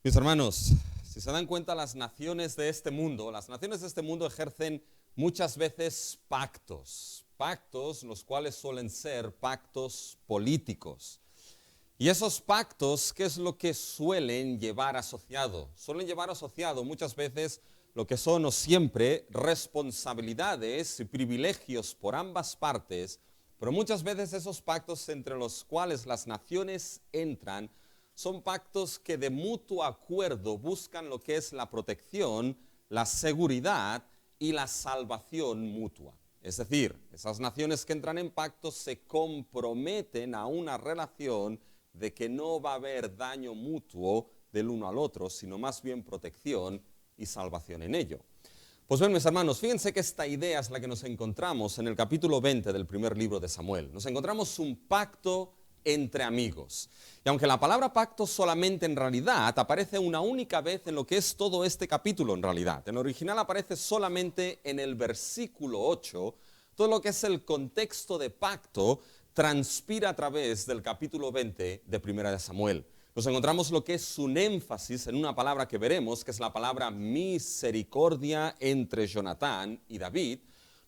Mis hermanos, si se dan cuenta, las naciones de este mundo ejercen muchas veces pactos los cuales suelen ser pactos políticos. Y esos pactos, ¿qué es lo que suelen llevar asociado? Suelen llevar asociado muchas veces lo que son o siempre responsabilidades y privilegios por ambas partes, pero muchas veces esos pactos entre los cuales las naciones entran son pactos que de mutuo acuerdo buscan lo que es la protección, la seguridad y la salvación mutua. Es decir, esas naciones que entran en pactos se comprometen a una relación de que no va a haber daño mutuo del uno al otro, sino más bien protección y salvación en ello. Pues bien, mis hermanos, fíjense que esta idea es la que nos encontramos en el capítulo 20 del primer libro de Samuel. Nos encontramos un pacto entre amigos. Y aunque la palabra pacto solamente en realidad aparece una única vez en lo que es todo este capítulo en realidad, en el original aparece solamente en el versículo 8, todo lo que es el contexto de pacto transpira a través del capítulo 20 de Primera de Samuel. Nos encontramos lo que es un énfasis en una palabra que veremos, que es la palabra misericordia entre Jonatán y David.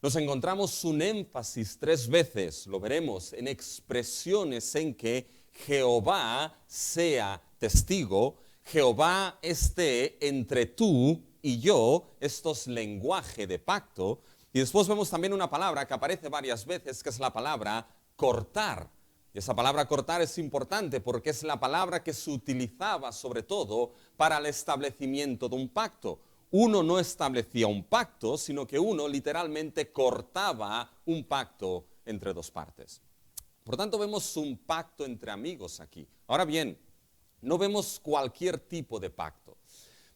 Nos encontramos un énfasis 3 veces, lo veremos, en expresiones en que Jehová sea testigo, Jehová esté entre tú y yo, esto es lenguaje de pacto. Y después vemos también una palabra que aparece varias veces, que es la palabra cortar. Y esa palabra cortar es importante porque es la palabra que se utilizaba sobre todo para el establecimiento de un pacto. Uno no establecía un pacto, sino que uno literalmente cortaba un pacto entre dos partes. Por tanto, vemos un pacto entre amigos aquí. Ahora bien, no vemos cualquier tipo de pacto.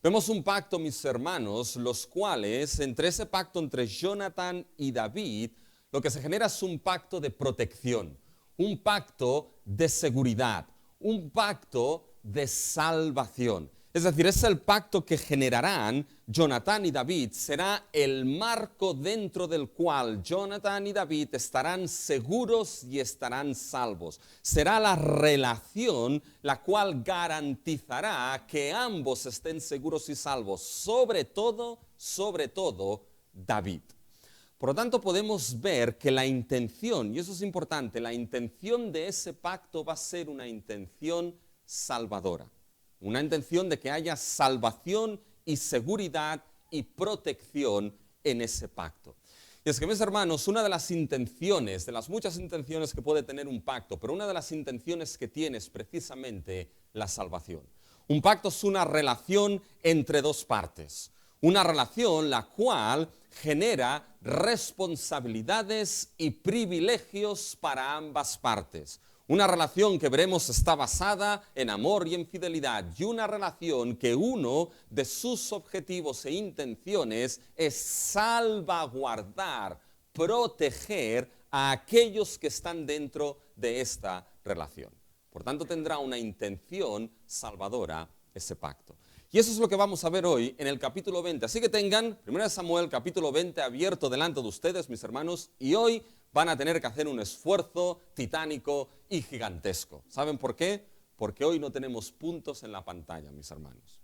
Vemos un pacto, mis hermanos, los cuales, entre ese pacto entre Jonatán y David, lo que se genera es un pacto de protección, un pacto de seguridad, un pacto de salvación. Es decir, es el pacto que generarán Jonatán y David, será el marco dentro del cual Jonatán y David estarán seguros y estarán salvos. Será la relación la cual garantizará que ambos estén seguros y salvos, sobre todo David. Por lo tanto, podemos ver que la intención, y eso es importante, la intención de ese pacto va a ser una intención salvadora. Una intención de que haya salvación y seguridad y protección en ese pacto. Y es que, mis hermanos, una de las intenciones, de las muchas intenciones que puede tener un pacto, pero una de las intenciones que tiene es precisamente la salvación. Un pacto es una relación entre dos partes. Una relación la cual genera responsabilidades y privilegios para ambas partes. Una relación que veremos está basada en amor y en fidelidad, y una relación que uno de sus objetivos e intenciones es salvaguardar, proteger a aquellos que están dentro de esta relación. Por tanto, tendrá una intención salvadora ese pacto. Y eso es lo que vamos a ver hoy en el capítulo 20. Así que tengan 1 Samuel capítulo 20 abierto delante de ustedes, mis hermanos, y hoy van a tener que hacer un esfuerzo titánico y gigantesco. ¿Saben por qué? Porque hoy no tenemos puntos en la pantalla, mis hermanos.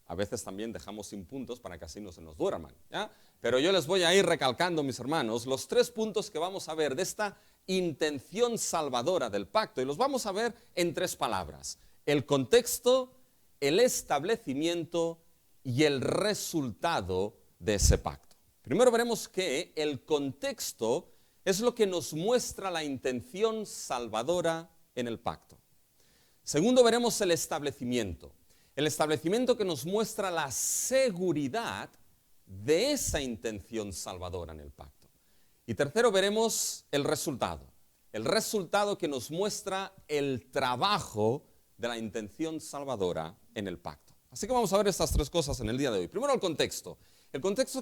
A veces también dejamos sin puntos para que así no se nos duerman, ¿ya? Pero yo les voy a ir recalcando, mis hermanos, los 3 puntos que vamos a ver de esta intención salvadora del pacto. Y los vamos a ver en 3 palabras. El contexto, el establecimiento y el resultado de ese pacto. Primero veremos que el contexto es lo que nos muestra la intención salvadora en el pacto. Segundo, veremos el establecimiento que nos muestra la seguridad de esa intención salvadora en el pacto. Y tercero, veremos el resultado que nos muestra el trabajo de la intención salvadora en el pacto. Así que vamos a ver estas 3 cosas en el día de hoy. Primero, el contexto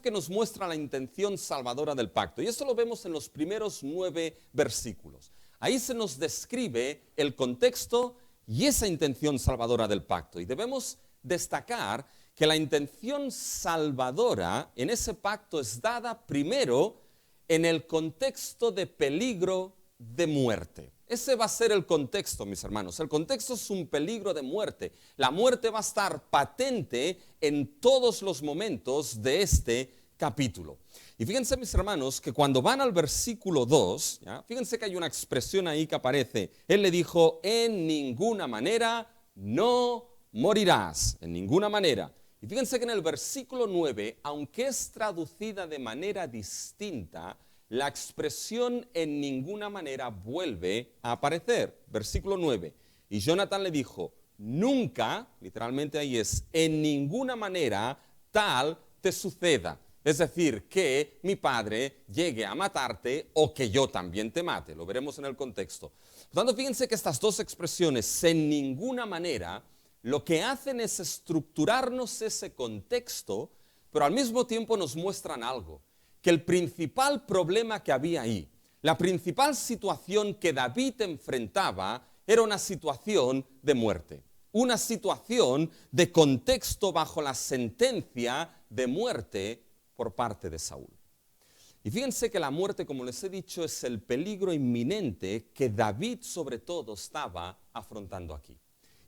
que nos muestra la intención salvadora del pacto. Y esto lo vemos en los primeros 9 versículos. Ahí se nos describe el contexto y esa intención salvadora del pacto. Y debemos destacar que la intención salvadora en ese pacto es dada primero en el contexto de peligro de muerte. Ese va a ser el contexto, mis hermanos. El contexto es un peligro de muerte. La muerte va a estar patente en todos los momentos de este capítulo. Y fíjense, mis hermanos, que cuando van al versículo 2, ¿ya? Fíjense que hay una expresión ahí que aparece. Él le dijo, en ninguna manera no morirás, en ninguna manera. Y fíjense que en el versículo 9, aunque es traducida de manera distinta, la expresión en ninguna manera vuelve a aparecer. Versículo 9. Y Jonathan le dijo, nunca, literalmente ahí es, en ninguna manera tal te suceda. Es decir, que mi padre llegue a matarte o que yo también te mate. Lo veremos en el contexto. Por tanto, fíjense que estas dos expresiones, en ninguna manera, lo que hacen es estructurarnos ese contexto, pero al mismo tiempo nos muestran algo. Que el principal problema que había ahí, la principal situación que David enfrentaba, era una situación de muerte. Una situación de contexto bajo la sentencia de muerte por parte de Saúl. Y fíjense que la muerte, como les he dicho, es el peligro inminente que David sobre todo estaba afrontando aquí.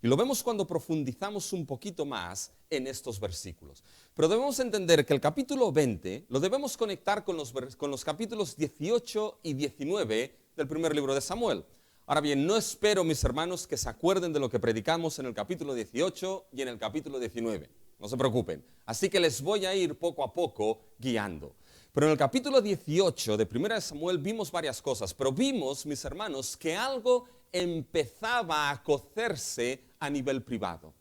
Y lo vemos cuando profundizamos un poquito más en estos versículos. Pero debemos entender que el capítulo 20 lo debemos conectar con los capítulos 18 y 19 del primer libro de Samuel. Ahora bien, no espero, mis hermanos, que se acuerden de lo que predicamos en el capítulo 18 y en el capítulo 19. No se preocupen. Así que les voy a ir poco a poco guiando. Pero en el capítulo 18 de 1 Samuel vimos varias cosas, pero vimos, mis hermanos, que algo empezaba a cocerse a nivel privado.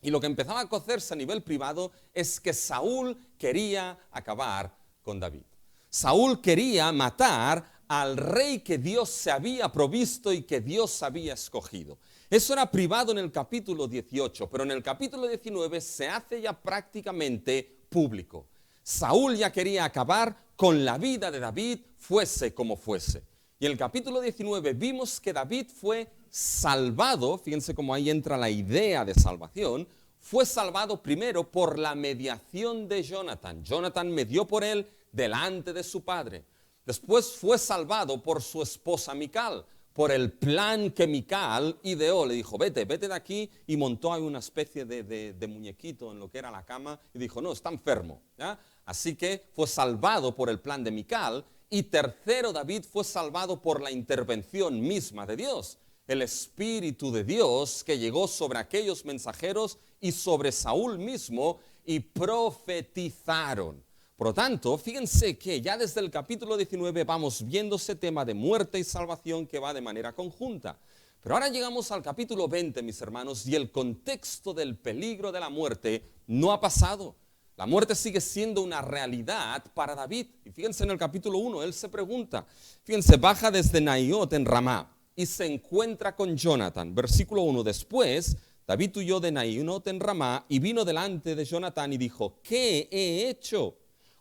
Y lo que empezaba a cocerse a nivel privado es que Saúl quería acabar con David. Saúl quería matar al rey que Dios se había provisto y que Dios había escogido. Eso era privado en el capítulo 18, pero en el capítulo 19 se hace ya prácticamente público. Saúl ya quería acabar con la vida de David, fuese como fuese. Y en el capítulo 19 vimos que David fue salvado, fíjense cómo ahí entra la idea de salvación, fue salvado primero por la mediación de Jonathan. Jonathan medió por él delante de su padre. Después fue salvado por su esposa Mical, por el plan que Mical ideó. Le dijo, vete de aquí, y montó ahí una especie de muñequito en lo que era la cama y dijo, no, está enfermo, ¿ya? Así que fue salvado por el plan de Mical. Y tercero, David fue salvado por la intervención misma de Dios. El Espíritu de Dios que llegó sobre aquellos mensajeros y sobre Saúl mismo y profetizaron. Por lo tanto, fíjense que ya desde el capítulo 19 vamos viendo ese tema de muerte y salvación que va de manera conjunta. Pero ahora llegamos al capítulo 20, mis hermanos, y el contexto del peligro de la muerte no ha pasado. La muerte sigue siendo una realidad para David. Y fíjense en el capítulo 1, él se pregunta, fíjense, baja desde Naiot en Ramá y se encuentra con Jonathan. Versículo 1, después David huyó de Naiot en Ramá y vino delante de Jonathan y dijo, ¿qué he hecho?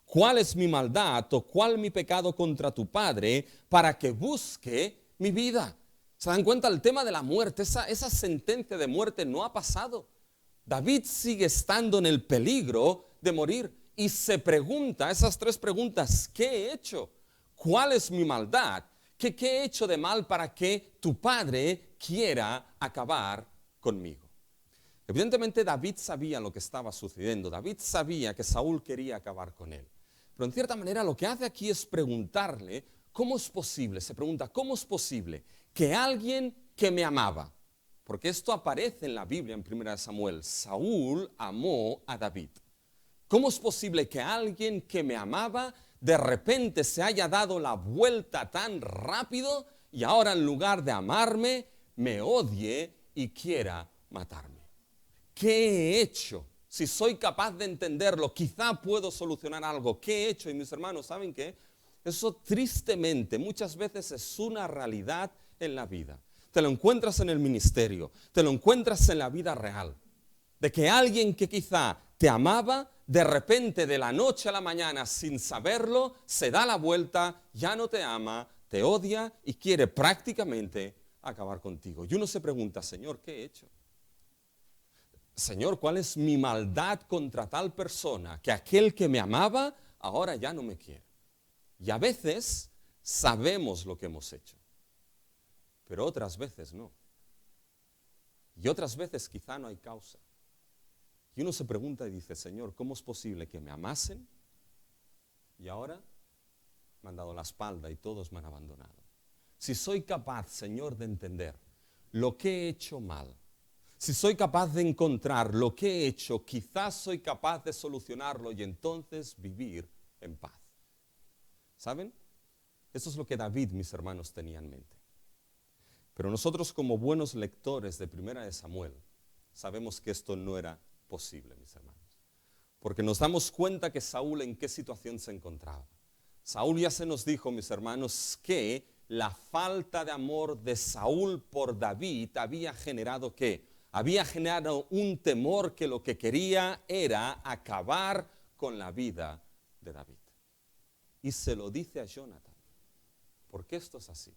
¿Cuál es mi maldad o cuál mi pecado contra tu padre para que busque mi vida? ¿Se dan cuenta? El tema de la muerte, esa sentencia de muerte no ha pasado. David sigue estando en el peligro de morir y se pregunta esas tres preguntas: ¿qué he hecho? ¿Cuál es mi maldad? ¿Qué he hecho de mal para que tu padre quiera acabar conmigo? Evidentemente David sabía lo que estaba sucediendo. David sabía que Saúl quería acabar con él. Pero en cierta manera lo que hace aquí es preguntarle, ¿cómo es posible? Se pregunta, ¿cómo es posible que alguien que me amaba? Porque esto aparece en la Biblia en 1 Samuel. Saúl amó a David. ¿Cómo es posible que alguien que me amaba de repente se haya dado la vuelta tan rápido y ahora en lugar de amarme, me odie y quiera matarme? ¿Qué he hecho? Si soy capaz de entenderlo, quizá puedo solucionar algo. ¿Qué he hecho? Y mis hermanos, ¿saben qué? Eso tristemente muchas veces es una realidad en la vida. Te lo encuentras en el ministerio, te lo encuentras en la vida real. De que alguien que quizá te amaba, de repente de la noche a la mañana, sin saberlo, se da la vuelta, ya no te ama, te odia y quiere prácticamente acabar contigo. Y uno se pregunta, Señor, ¿qué he hecho? Señor, ¿cuál es mi maldad contra tal persona que aquel que me amaba ahora ya no me quiere? Y a veces sabemos lo que hemos hecho. pero otras veces no. Y otras veces quizá no hay causa. Y uno se pregunta y dice, Señor, ¿cómo es posible que me amasen y ahora me han dado la espalda y todos me han abandonado? Si soy capaz, Señor, de entender lo que he hecho mal, si soy capaz de encontrar lo que he hecho, quizás soy capaz de solucionarlo y entonces vivir en paz. ¿Saben? Eso es lo que David, mis hermanos, tenía en mente. Pero nosotros, como buenos lectores de Primera de Samuel, sabemos que esto no era posible, mis hermanos. Porque nos damos cuenta que Saúl en qué situación se encontraba. Saúl ya se nos dijo, mis hermanos, que la falta de amor de Saúl por David había generado ¿qué? Había generado un temor que lo que quería era acabar con la vida de David. Y se lo dice a Jonathan. ¿Por qué esto es así?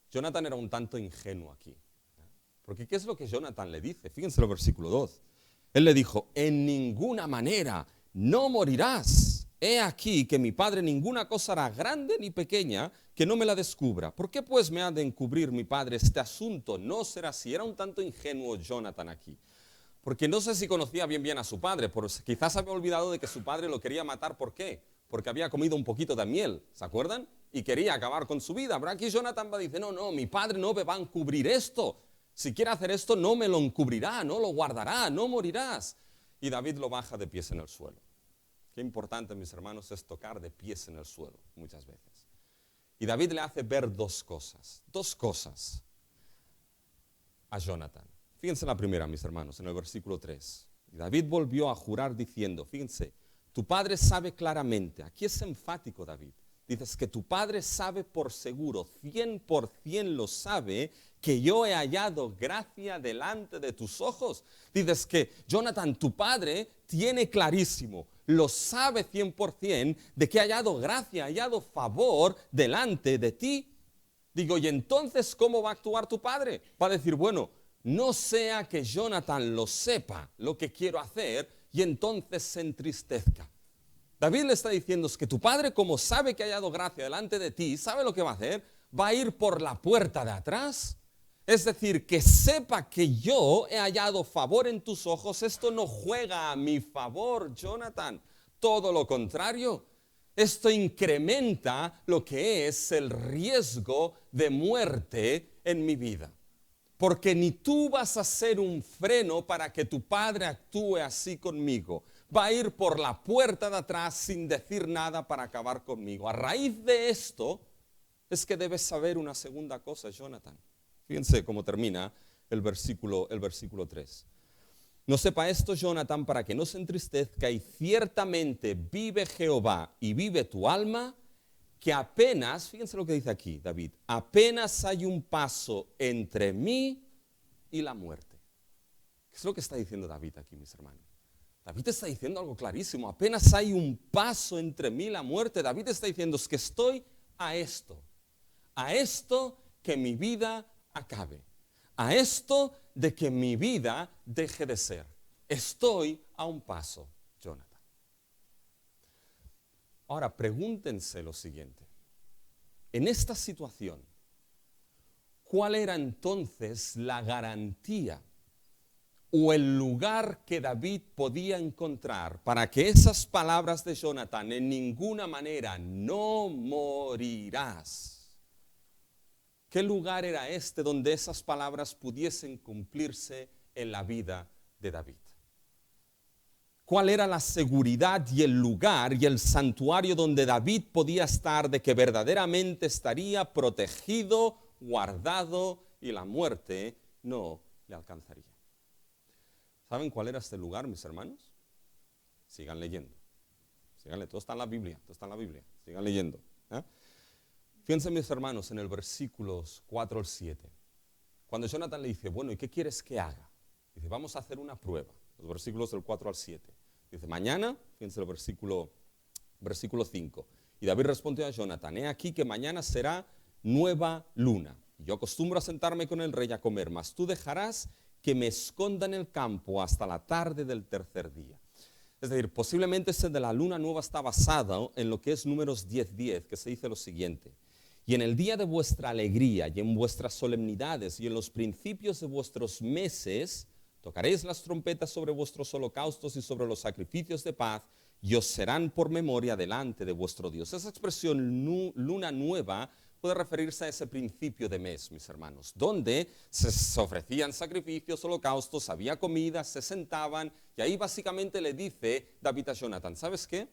Jonathan era un tanto ingenuo aquí. Porque ¿qué es lo que Jonathan le dice? Fíjense el versículo 2. Él le dijo, en ninguna manera no morirás. He aquí que mi padre ninguna cosa hará grande ni pequeña que no me la descubra. ¿Por qué pues me ha de encubrir mi padre este asunto? No será así. Era un tanto ingenuo Jonathan aquí. Porque no sé si conocía bien a su padre. Quizás había olvidado de que su padre lo quería matar. ¿Por qué? Porque había comido un poquito de miel. ¿Se acuerdan? Y quería acabar con su vida. Pero aquí Jonathan va a decir, no, mi padre no me va a encubrir esto. Si quiere hacer esto, no me lo encubrirá, no lo guardará, no morirás. Y David lo baja de pies en el suelo. Qué importante, mis hermanos, es tocar de pies en el suelo muchas veces. Y David le hace ver dos cosas a Jonathan. Fíjense la primera, mis hermanos, en el versículo 3. Y David volvió a jurar diciendo, fíjense, tu padre sabe claramente, aquí es enfático David, dices que tu padre sabe por seguro, 100% lo sabe, que yo he hallado gracia delante de tus ojos. Dices que Jonathan, tu padre, tiene clarísimo, lo sabe 100% de que ha hallado gracia, ha hallado favor delante de ti. Digo, ¿y entonces cómo va a actuar tu padre? Va a decir, bueno, no sea que Jonathan lo sepa lo que quiero hacer y entonces se entristezca. David le está diciendo es que tu padre, como sabe que ha hallado gracia delante de ti, ¿sabe lo que va a hacer? Va a ir por la puerta de atrás. Es decir, que sepa que yo he hallado favor en tus ojos. Esto no juega a mi favor, Jonathan. Todo lo contrario. Esto incrementa lo que es el riesgo de muerte en mi vida. Porque ni tú vas a ser un freno para que tu padre actúe así conmigo. Va a ir por la puerta de atrás sin decir nada para acabar conmigo. A raíz de esto es que debes saber una segunda cosa, Jonathan. Fíjense cómo termina el versículo 3. No sepa esto, Jonathan, para que no se entristezca, y ciertamente vive Jehová y vive tu alma, que apenas, fíjense lo que dice aquí David, apenas hay un paso entre mí y la muerte. ¿Qué es lo que está diciendo David aquí, mis hermanos? David está diciendo algo clarísimo, apenas hay un paso entre mí y la muerte. David está diciendo, es que estoy a esto que mi vida acabe, a esto de que mi vida deje de ser. Estoy a un paso, Jonathan. Ahora, pregúntense lo siguiente. En esta situación, ¿cuál era entonces la garantía o el lugar que David podía encontrar para que esas palabras de Jonathan, en ninguna manera, no morirás? ¿Qué lugar era este donde esas palabras pudiesen cumplirse en la vida de David? ¿Cuál era la seguridad y el lugar y el santuario donde David podía estar de que verdaderamente estaría protegido, guardado y la muerte no le alcanzaría? ¿Saben cuál era este lugar, mis hermanos? Sigan leyendo. Todo está en la Biblia, sigan leyendo. Fíjense, mis hermanos, en el versículos 4 al 7. Cuando Jonathan le dice, bueno, ¿y qué quieres que haga? Dice, vamos a hacer una prueba. Los versículos del 4 al 7. Dice, mañana, fíjense el versículo 5. Y David respondió a Jonathan, he aquí que mañana será nueva luna. Yo acostumbro a sentarme con el rey a comer, mas tú dejarás que me esconda en el campo hasta la tarde del tercer día. Es decir, posiblemente ese de la luna nueva está basado en lo que es Números 10:10, que se dice lo siguiente. Y en el día de vuestra alegría y en vuestras solemnidades y en los principios de vuestros meses, tocaréis las trompetas sobre vuestros holocaustos y sobre los sacrificios de paz, y os serán por memoria delante de vuestro Dios. Esa expresión luna nueva puede referirse a ese principio de mes, mis hermanos, donde se ofrecían sacrificios, holocaustos, había comida, se sentaban, y ahí básicamente le dice David a Jonathan, ¿sabes qué?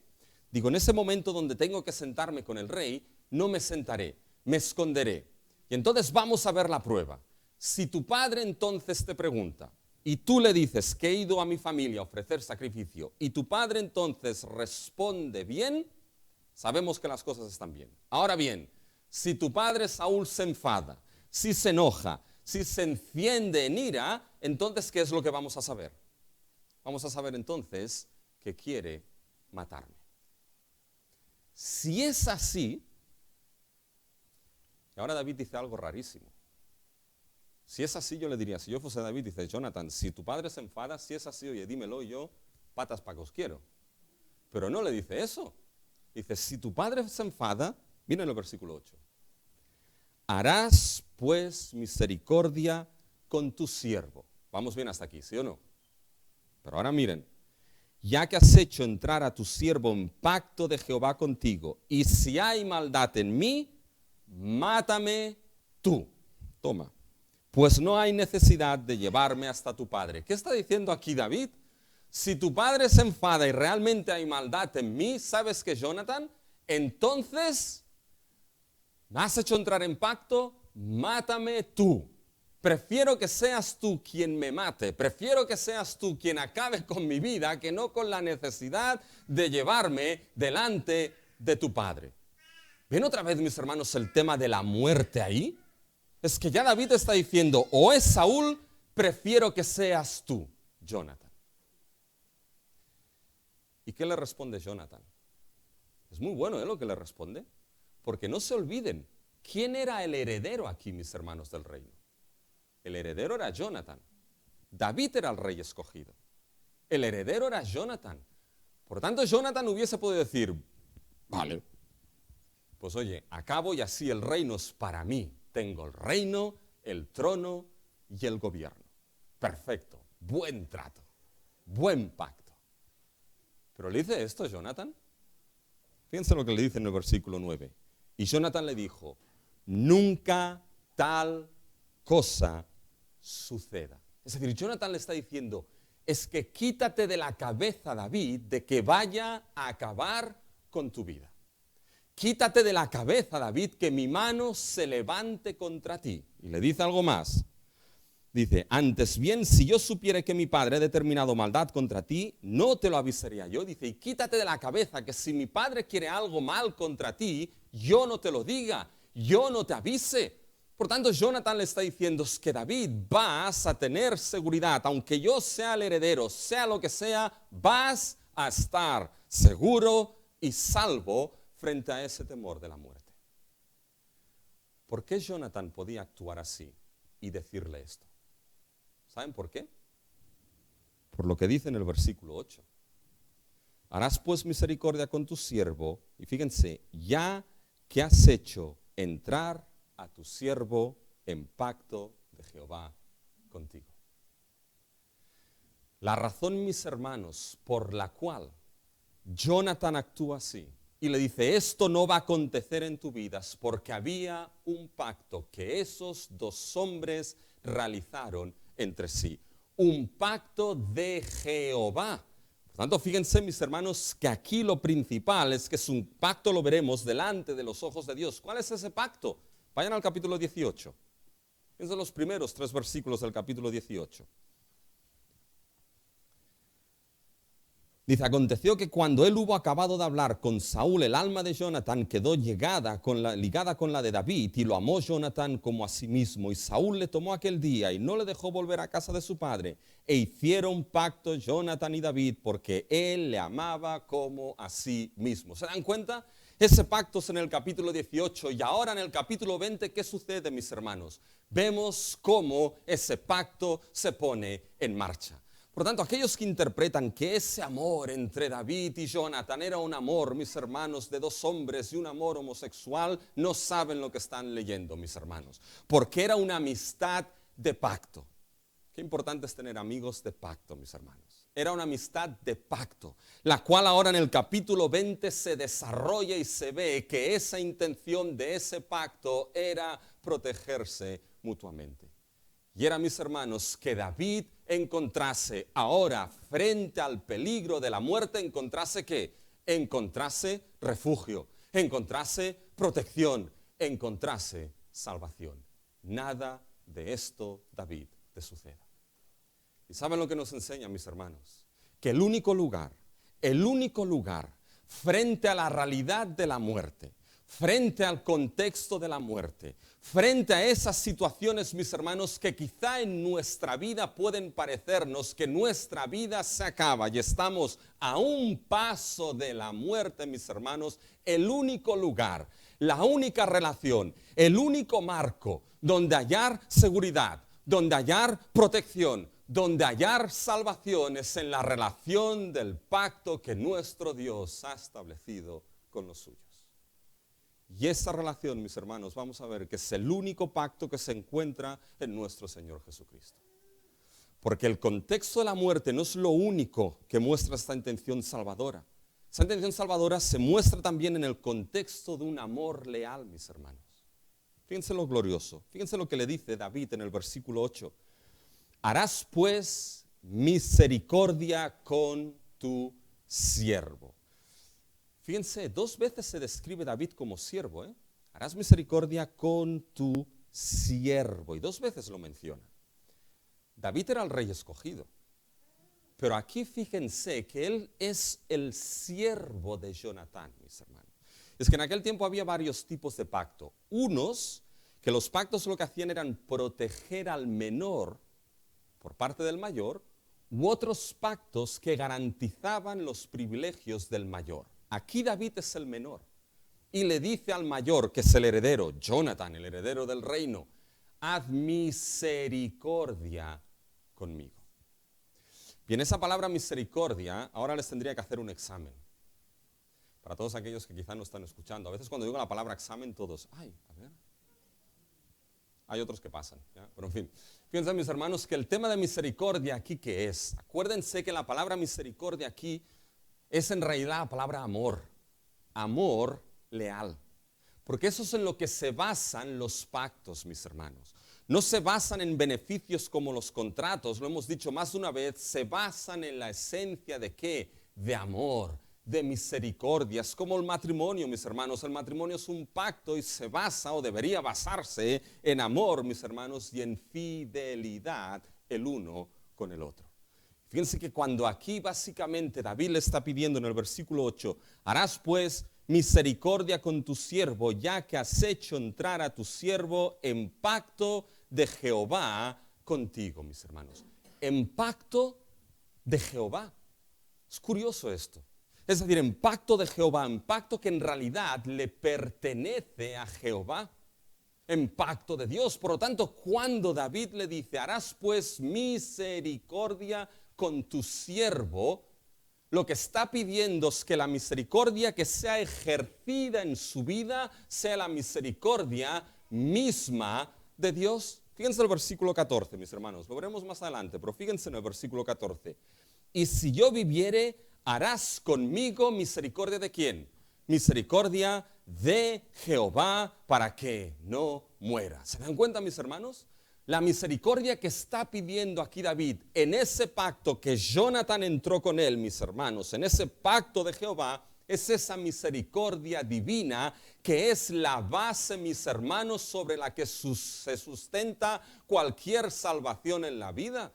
Digo, en ese momento donde tengo que sentarme con el rey, no me sentaré, me esconderé. Y entonces vamos a ver la prueba. Si tu padre entonces te pregunta, y tú le dices que he ido a mi familia a ofrecer sacrificio, y tu padre entonces responde bien, sabemos que las cosas están bien. Ahora bien, si tu padre Saúl se enfada, si se enoja, si se enciende en ira, entonces ¿qué es lo que vamos a saber? Vamos a saber entonces que quiere matarme. Si es así, y ahora David dice algo rarísimo. Si es así, yo le diría, si yo fuese David, dice, Jonathan, si tu padre se enfada, si es así, oye, dímelo, y yo, patas para que os quiero. Pero no le dice eso. Dice, si tu padre se enfada, miren el versículo 8. Harás, pues, misericordia con tu siervo. Vamos bien hasta aquí, ¿sí o no? Pero ahora miren, ya que has hecho entrar a tu siervo en pacto de Jehová contigo, y si hay maldad en mí, mátame tú. Toma. Pues no hay necesidad de llevarme hasta tu padre. ¿Qué está diciendo aquí David? Si tu padre se enfada y realmente hay maldad en mí, ¿sabes qué, Jonathan? Entonces, ¿me has hecho entrar en pacto? Mátame tú. Prefiero que seas tú quien me mate. Prefiero que seas tú quien acabe con mi vida que no con la necesidad de llevarme delante de tu padre. ¿Ven otra vez, mis hermanos, el tema de la muerte ahí? Es que ya David está diciendo, o es Saúl, prefiero que seas tú, Jonathan. ¿Y qué le responde Jonathan? Es muy bueno lo que le responde, porque no se olviden, ¿quién era el heredero aquí, mis hermanos del reino? El heredero era Jonathan. David era el rey escogido. El heredero era Jonathan. Por tanto, Jonathan hubiese podido decir, vale, pues oye, acabo y así el reino es para mí. Tengo el reino, el trono y el gobierno. Perfecto, buen trato, buen pacto. Pero le dice esto Jonathan. Fíjense lo que le dice en el versículo 9. Y Jonathan le dijo, nunca tal cosa suceda. Es decir, Jonathan le está diciendo, es que quítate de la cabeza, David, de que vaya a acabar con tu vida. Quítate de la cabeza, David, que mi mano se levante contra ti. Y le dice algo más. Dice, antes bien, si yo supiera que mi padre ha determinado maldad contra ti, no te lo avisaría yo. Dice, y quítate de la cabeza que si mi padre quiere algo mal contra ti, yo no te lo diga, yo no te avise. Por tanto, Jonathan le está diciendo, es que David, vas a tener seguridad, aunque yo sea el heredero, sea lo que sea, vas a estar seguro y salvo frente a ese temor de la muerte. ¿Por qué Jonathan podía actuar así y decirle esto? ¿Saben por qué? Por lo que dice en el versículo 8. Harás pues misericordia con tu siervo, y fíjense, ya que has hecho entrar a tu siervo en pacto de Jehová contigo. La razón, mis hermanos, por la cual Jonathan actúa así, y le dice, esto no va a acontecer en tu vida, es porque había un pacto que esos dos hombres realizaron entre sí. Un pacto de Jehová. Por tanto, fíjense, mis hermanos, que aquí lo principal es que es un pacto, lo veremos, delante de los ojos de Dios. ¿Cuál es ese pacto? Vayan al capítulo 18. Fíjense los primeros 3 versículos del capítulo 18. Dice, aconteció que cuando él hubo acabado de hablar con Saúl, el alma de Jonathan quedó ligada con la de David, y lo amó Jonathan como a sí mismo. Y Saúl le tomó aquel día y no le dejó volver a casa de su padre. E hicieron pacto Jonathan y David, porque él le amaba como a sí mismo. ¿Se dan cuenta? Ese pacto es en el capítulo 18, y ahora en el capítulo 20, ¿qué sucede, mis hermanos? Vemos cómo ese pacto se pone en marcha. Por tanto, aquellos que interpretan que ese amor entre David y Jonathan era un amor, mis hermanos, de dos hombres y un amor homosexual, no saben lo que están leyendo, mis hermanos. Porque era una amistad de pacto. Qué importante es tener amigos de pacto, mis hermanos. Era una amistad de pacto, la cual ahora en el capítulo 20 se desarrolla y se ve que esa intención de ese pacto era protegerse mutuamente. Y era, mis hermanos, que David encontrase ahora frente al peligro de la muerte, encontrase ¿qué? Encontrase refugio, encontrase protección, encontrase salvación. Nada de esto, David, te suceda. ¿Y saben lo que nos enseña, mis hermanos? Que el único lugar frente a la realidad de la muerte, frente al contexto de la muerte, frente a esas situaciones, mis hermanos, que quizá en nuestra vida pueden parecernos que nuestra vida se acaba y estamos a un paso de la muerte, mis hermanos, el único lugar, la única relación, el único marco donde hallar seguridad, donde hallar protección, donde hallar salvación es en la relación del pacto que nuestro Dios ha establecido con los suyos. Y esa relación, mis hermanos, vamos a ver que es el único pacto que se encuentra en nuestro Señor Jesucristo. Porque el contexto de la muerte no es lo único que muestra esta intención salvadora. Esa intención salvadora se muestra también en el contexto de un amor leal, mis hermanos. Fíjense lo glorioso, fíjense lo que le dice David en el versículo 8. Harás pues misericordia con tu siervo. Fíjense, 2 veces se describe David como siervo. Harás misericordia con tu siervo. Y 2 veces lo menciona. David era el rey escogido. Pero aquí fíjense que él es el siervo de Jonatán, mis hermanos. Es que en aquel tiempo había varios tipos de pacto. Unos, que los pactos lo que hacían eran proteger al menor por parte del mayor, u otros pactos que garantizaban los privilegios del mayor. Aquí David es el menor y le dice al mayor, que es el heredero, Jonatán, el heredero del reino, haz misericordia conmigo. Bien, esa palabra misericordia, ahora les tendría que hacer un examen. Para todos aquellos que quizás no están escuchando, a veces cuando digo la palabra examen todos, a ver. Hay otros que pasan, ¿ya? Pero en fin, fíjense, mis hermanos, que el tema de misericordia aquí, ¿qué es? Acuérdense que la palabra misericordia aquí es en realidad la palabra amor, amor leal, porque eso es en lo que se basan los pactos, mis hermanos. No se basan en beneficios como los contratos, lo hemos dicho más de una vez, se basan en la esencia de ¿qué? De amor, de misericordia. Es como el matrimonio, mis hermanos. El matrimonio es un pacto y se basa o debería basarse en amor, mis hermanos, y en fidelidad el uno con el otro. Fíjense que cuando aquí básicamente David le está pidiendo en el versículo 8, harás pues misericordia con tu siervo, ya que has hecho entrar a tu siervo en pacto de Jehová contigo, mis hermanos. En pacto de Jehová. Es curioso esto. Es decir, en pacto de Jehová, en pacto que en realidad le pertenece a Jehová, en pacto de Dios. Por lo tanto, cuando David le dice, harás pues misericordia con tu siervo, lo que está pidiendo es que la misericordia que sea ejercida en su vida sea la misericordia misma de Dios. Fíjense el versículo 14, mis hermanos, lo veremos más adelante, pero fíjense en el versículo 14. Y si yo viviere, harás conmigo misericordia de ¿quién? Misericordia de Jehová para que no muera. ¿Se dan cuenta, mis hermanos? La misericordia que está pidiendo aquí David en ese pacto que Jonatán entró con él, mis hermanos, en ese pacto de Jehová, es esa misericordia divina que es la base, mis hermanos, sobre la que se sustenta cualquier salvación en la vida.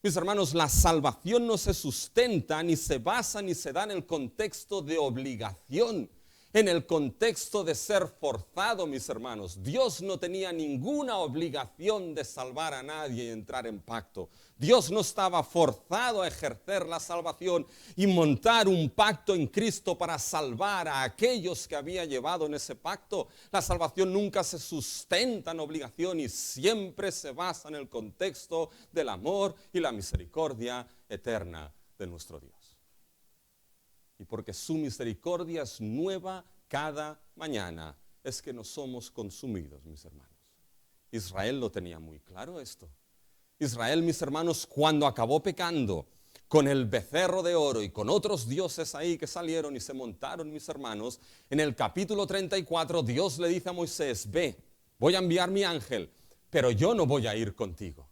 Mis hermanos, la salvación no se sustenta, ni se basa, ni se da en el contexto de obligación. en el contexto de ser forzado, mis hermanos. Dios no tenía ninguna obligación de salvar a nadie y entrar en pacto. Dios no estaba forzado a ejercer la salvación y montar un pacto en Cristo para salvar a aquellos que había llevado en ese pacto. La salvación nunca se sustenta en obligación y siempre se basa en el contexto del amor y la misericordia eterna de nuestro Dios. Y porque su misericordia es nueva cada mañana, es que no somos consumidos, mis hermanos. Israel lo tenía muy claro esto. Israel, mis hermanos, cuando acabó pecando con el becerro de oro y con otros dioses ahí que salieron y se montaron, mis hermanos, en el capítulo 34 Dios le dice a Moisés: ve, voy a enviar mi ángel, pero yo no voy a ir contigo.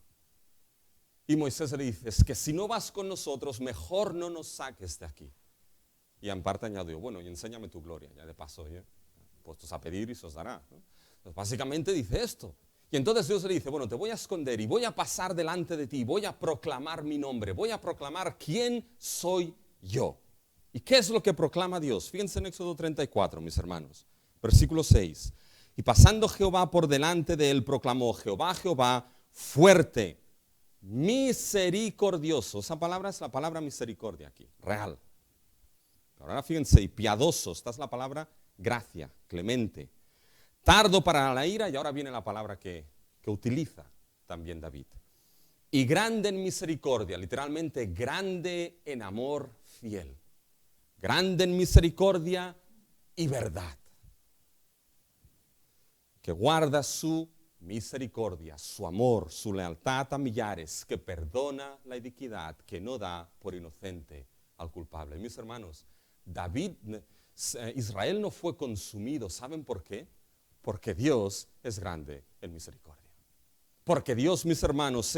Y Moisés le dice: es que si no vas con nosotros, mejor no nos saques de aquí. Y en parte añadió: bueno, y enséñame tu gloria, ya de paso, puestos a pedir y se os dará, ¿no? Entonces, básicamente dice esto. Y entonces Dios le dice: bueno, te voy a esconder y voy a pasar delante de ti, voy a proclamar mi nombre, voy a proclamar quién soy yo. ¿Y qué es lo que proclama Dios? Fíjense en Éxodo 34, mis hermanos, versículo 6. Y pasando Jehová por delante de él, proclamó: Jehová, Jehová, fuerte, misericordioso. Esa palabra es la palabra misericordia aquí, real. Ahora fíjense, y piadoso, esta es la palabra gracia, clemente. Tardo para la ira, y ahora viene la palabra que utiliza también David. Y grande en misericordia, literalmente grande en amor fiel. Grande en misericordia y verdad. Que guarda su misericordia, su amor, su lealtad a millares, que perdona la iniquidad, que no da por inocente al culpable. Mis hermanos, Israel no fue consumido, ¿saben por qué? Porque Dios es grande en misericordia. Porque Dios, mis hermanos,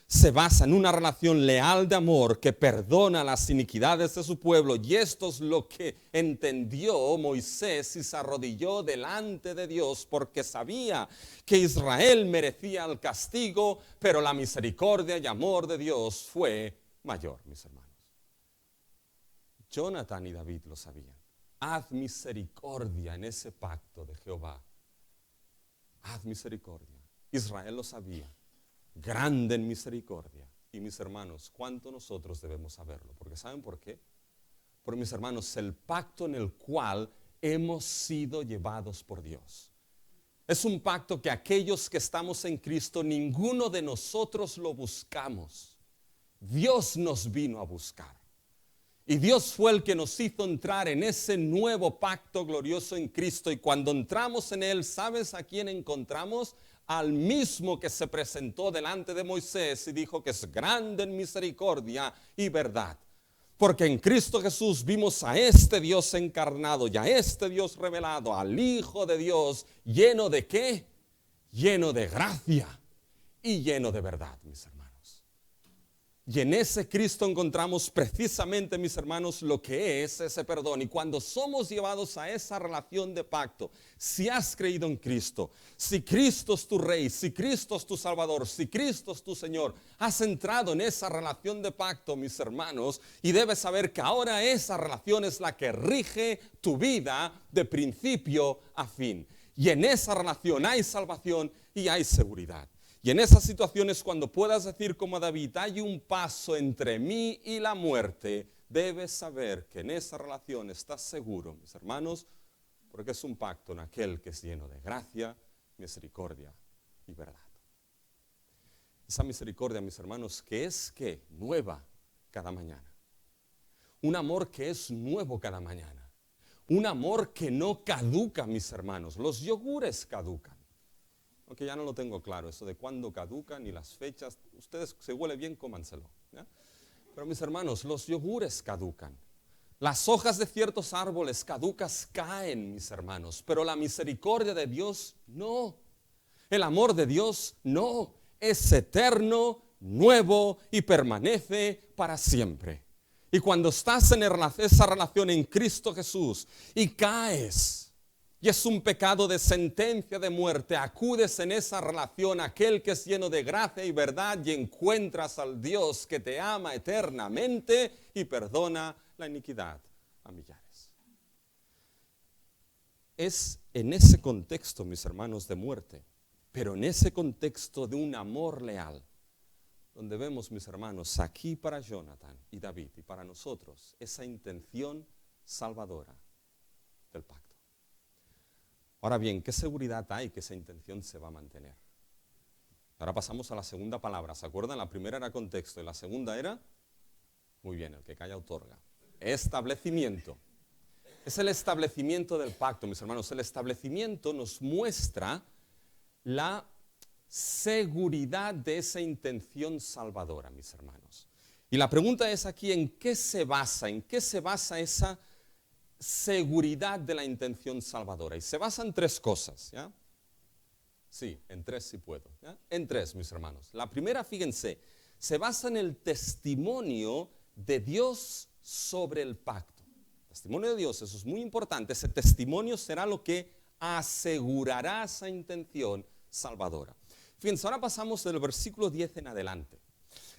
se basa en una relación leal de amor que perdona las iniquidades de su pueblo. Y esto es lo que entendió Moisés y se arrodilló delante de Dios, porque sabía que Israel merecía el castigo, pero la misericordia y amor de Dios fue mayor, mis hermanos. Jonatán y David lo sabían. Haz misericordia en ese pacto de Jehová. Haz misericordia. Israel lo sabía. Grande en misericordia. Y mis hermanos, ¿cuánto nosotros debemos saberlo? Porque ¿saben por qué? Porque, mis hermanos, el pacto en el cual hemos sido llevados por Dios. Es un pacto que aquellos que estamos en Cristo, ninguno de nosotros lo buscamos. Dios nos vino a buscar. Y Dios fue el que nos hizo entrar en ese nuevo pacto glorioso en Cristo. Y cuando entramos en él, ¿sabes a quién encontramos? Al mismo que se presentó delante de Moisés y dijo que es grande en misericordia y verdad. Porque en Cristo Jesús vimos a este Dios encarnado y a este Dios revelado, al Hijo de Dios, lleno de ¿qué? Lleno de gracia y lleno de verdad, mis hermanos. Y en ese Cristo encontramos precisamente, mis hermanos, lo que es ese perdón. Y cuando somos llevados a esa relación de pacto, si has creído en Cristo, si Cristo es tu Rey, si Cristo es tu Salvador, si Cristo es tu Señor, has entrado en esa relación de pacto, mis hermanos, y debes saber que ahora esa relación es la que rige tu vida de principio a fin. Y en esa relación hay salvación y hay seguridad. Y en esas situaciones, cuando puedas decir como David: hay un paso entre mí y la muerte, debes saber que en esa relación estás seguro, mis hermanos, porque es un pacto en aquel que es lleno de gracia, misericordia y verdad. Esa misericordia, mis hermanos, que es que nueva cada mañana. Un amor que es nuevo cada mañana. Un amor que no caduca, mis hermanos. Los yogures caducan. Aunque ya no lo tengo claro, eso de cuándo caducan y las fechas. Ustedes, se huele bien, cómanselo, ¿ya? Pero mis hermanos, los yogures caducan. Las hojas de ciertos árboles caducas caen, mis hermanos. Pero la misericordia de Dios, no. El amor de Dios, no. Es eterno, nuevo y permanece para siempre. Y cuando estás en esa relación en Cristo Jesús y caes, y es un pecado de sentencia de muerte, acudes en esa relación a aquel que es lleno de gracia y verdad y encuentras al Dios que te ama eternamente y perdona la iniquidad a millares. es en ese contexto, mis hermanos, de muerte, pero en ese contexto de un amor leal, donde vemos, mis hermanos, aquí para Jonathan y David y para nosotros, esa intención salvadora del pacto. Ahora bien, ¿qué seguridad hay que esa intención se va a mantener? Ahora pasamos a la segunda palabra, ¿se acuerdan? La primera era contexto y la segunda era, muy bien, el que calla otorga, establecimiento. Es el establecimiento del pacto, mis hermanos. El establecimiento nos muestra la seguridad de esa intención salvadora, mis hermanos. Y la pregunta es aquí, ¿en qué se basa? ¿En qué se basa esa seguridad de la intención salvadora? Y se basa en tres cosas, ¿ya? Sí, en tres si puedo, ¿ya? En tres, mis hermanos. La primera, fíjense, se basa en el testimonio de Dios sobre el pacto. Testimonio de Dios, eso es muy importante. Ese testimonio será lo que asegurará esa intención salvadora. Fíjense, ahora pasamos del versículo 10 en adelante.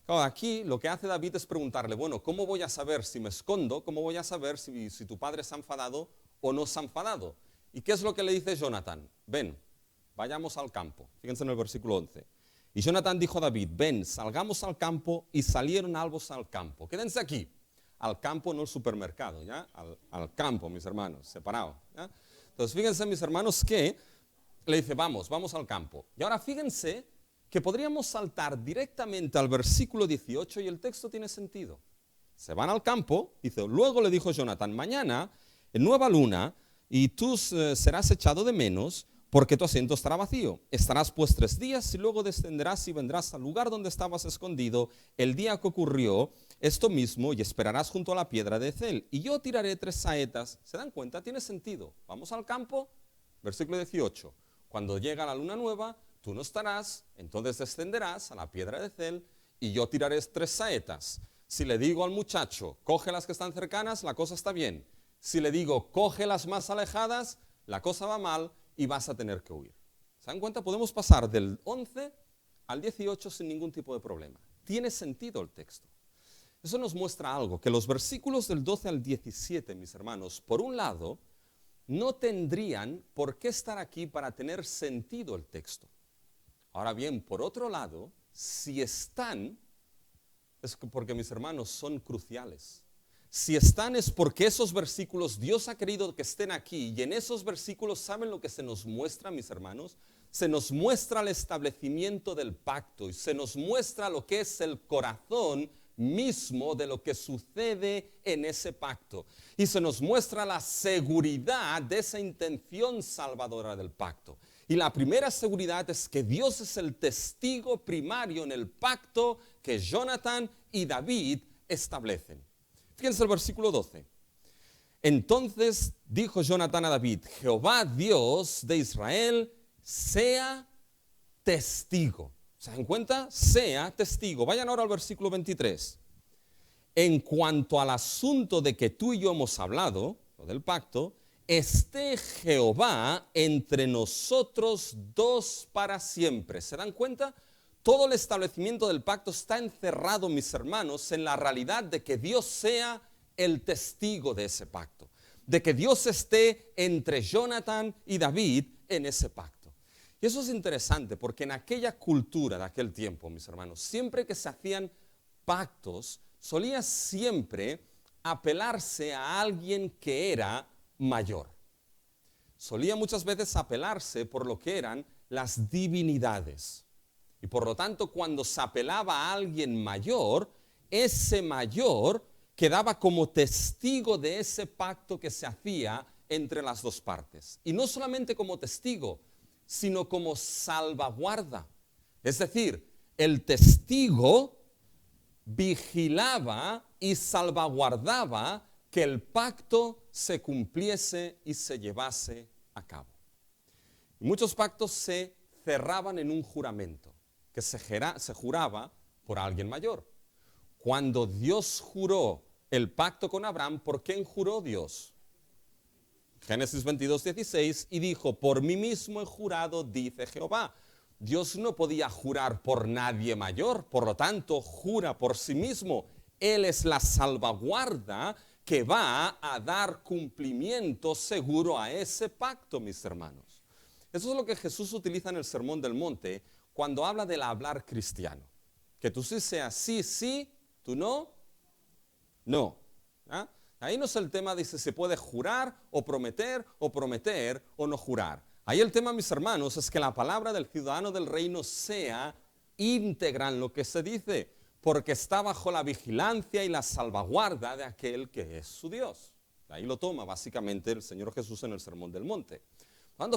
Claro, aquí lo que hace David es preguntarle, bueno, ¿cómo voy a saber si me escondo? ¿Cómo voy a saber si tu padre se ha enfadado o no se ha enfadado? ¿Y qué es lo que le dice Jonathan? Ven, vayamos al campo. Fíjense en el versículo 11. Y Jonathan dijo a David, ven, salgamos al campo, y salieron ambos al campo. Quédense aquí. Al campo, no al supermercado, ¿ya? Al campo, mis hermanos, separado, ¿ya? Entonces, fíjense, mis hermanos, que le dice, vamos al campo. Y ahora fíjense que podríamos saltar directamente al versículo 18 y el texto tiene sentido. Se van al campo, dice, luego le dijo Jonathan, mañana, en nueva luna, y tú serás echado de menos, porque tu asiento estará vacío. Estarás pues 3 días y luego descenderás y vendrás al lugar donde estabas escondido el día que ocurrió esto mismo y esperarás junto a la piedra de Ecel. Y yo tiraré 3 saetas. ¿Se dan cuenta? Tiene sentido. Vamos al campo, versículo 18. Cuando llega la luna nueva, tú no estarás, entonces descenderás a la piedra de Ecel y yo tiraré 3 saetas. Si le digo al muchacho, coge las que están cercanas, la cosa está bien. Si le digo, coge las más alejadas, la cosa va mal y vas a tener que huir. ¿Se dan cuenta? Podemos pasar del 11 al 18 sin ningún tipo de problema. Tiene sentido el texto. Eso nos muestra algo, que los versículos del 12 al 17, mis hermanos, por un lado, no tendrían por qué estar aquí para tener sentido el texto. Ahora bien, por otro lado, si están, es porque, mis hermanos, son cruciales. Si están es porque esos versículos Dios ha querido que estén aquí, y en esos versículos, ¿saben lo que se nos muestra, mis hermanos? Se nos muestra el establecimiento del pacto y se nos muestra lo que es el corazón mismo de lo que sucede en ese pacto. Y se nos muestra la seguridad de esa intención salvadora del pacto. Y la primera seguridad es que Dios es el testigo primario en el pacto que Jonathan y David establecen. Fíjense el versículo 12. Entonces dijo Jonathan a David, Jehová Dios de Israel sea testigo. ¿Se dan cuenta? Sea testigo. Vayan ahora al versículo 23. En cuanto al asunto de que tú y yo hemos hablado, lo del pacto, esté Jehová entre nosotros dos para siempre. ¿Se dan cuenta? Todo el establecimiento del pacto está encerrado, mis hermanos, en la realidad de que Dios sea el testigo de ese pacto. De que Dios esté entre Jonathan y David en ese pacto. Y eso es interesante porque en aquella cultura de aquel tiempo, mis hermanos, siempre que se hacían pactos, solía siempre apelarse a alguien que era mayor. Solía muchas veces apelarse por lo que eran las divinidades. Y por lo tanto, cuando se apelaba a alguien mayor, ese mayor quedaba como testigo de ese pacto que se hacía entre las dos partes. Y no solamente como testigo, sino como salvaguarda. Es decir, el testigo vigilaba y salvaguardaba que el pacto se cumpliese y se llevase a cabo. Y muchos pactos se cerraban en un juramento que se juraba por alguien mayor. Cuando Dios juró el pacto con Abraham, ¿por quién juró Dios? Génesis 22, 16, y dijo, por mí mismo he jurado, dice Jehová. Dios no podía jurar por nadie mayor, por lo tanto, jura por sí mismo. Él es la salvaguarda que va a dar cumplimiento seguro a ese pacto, mis hermanos. Eso es lo que Jesús utiliza en el Sermón del Monte cuando habla del hablar cristiano. Que tú sí seas sí, sí, tú no, no. ¿Ah? Ahí no es el tema de si se puede jurar o prometer o no jurar. Ahí el tema, mis hermanos, es que la palabra del ciudadano del reino sea íntegra en lo que se dice, porque está bajo la vigilancia y la salvaguarda de aquel que es su Dios. Ahí lo toma básicamente el Señor Jesús en el Sermón del Monte.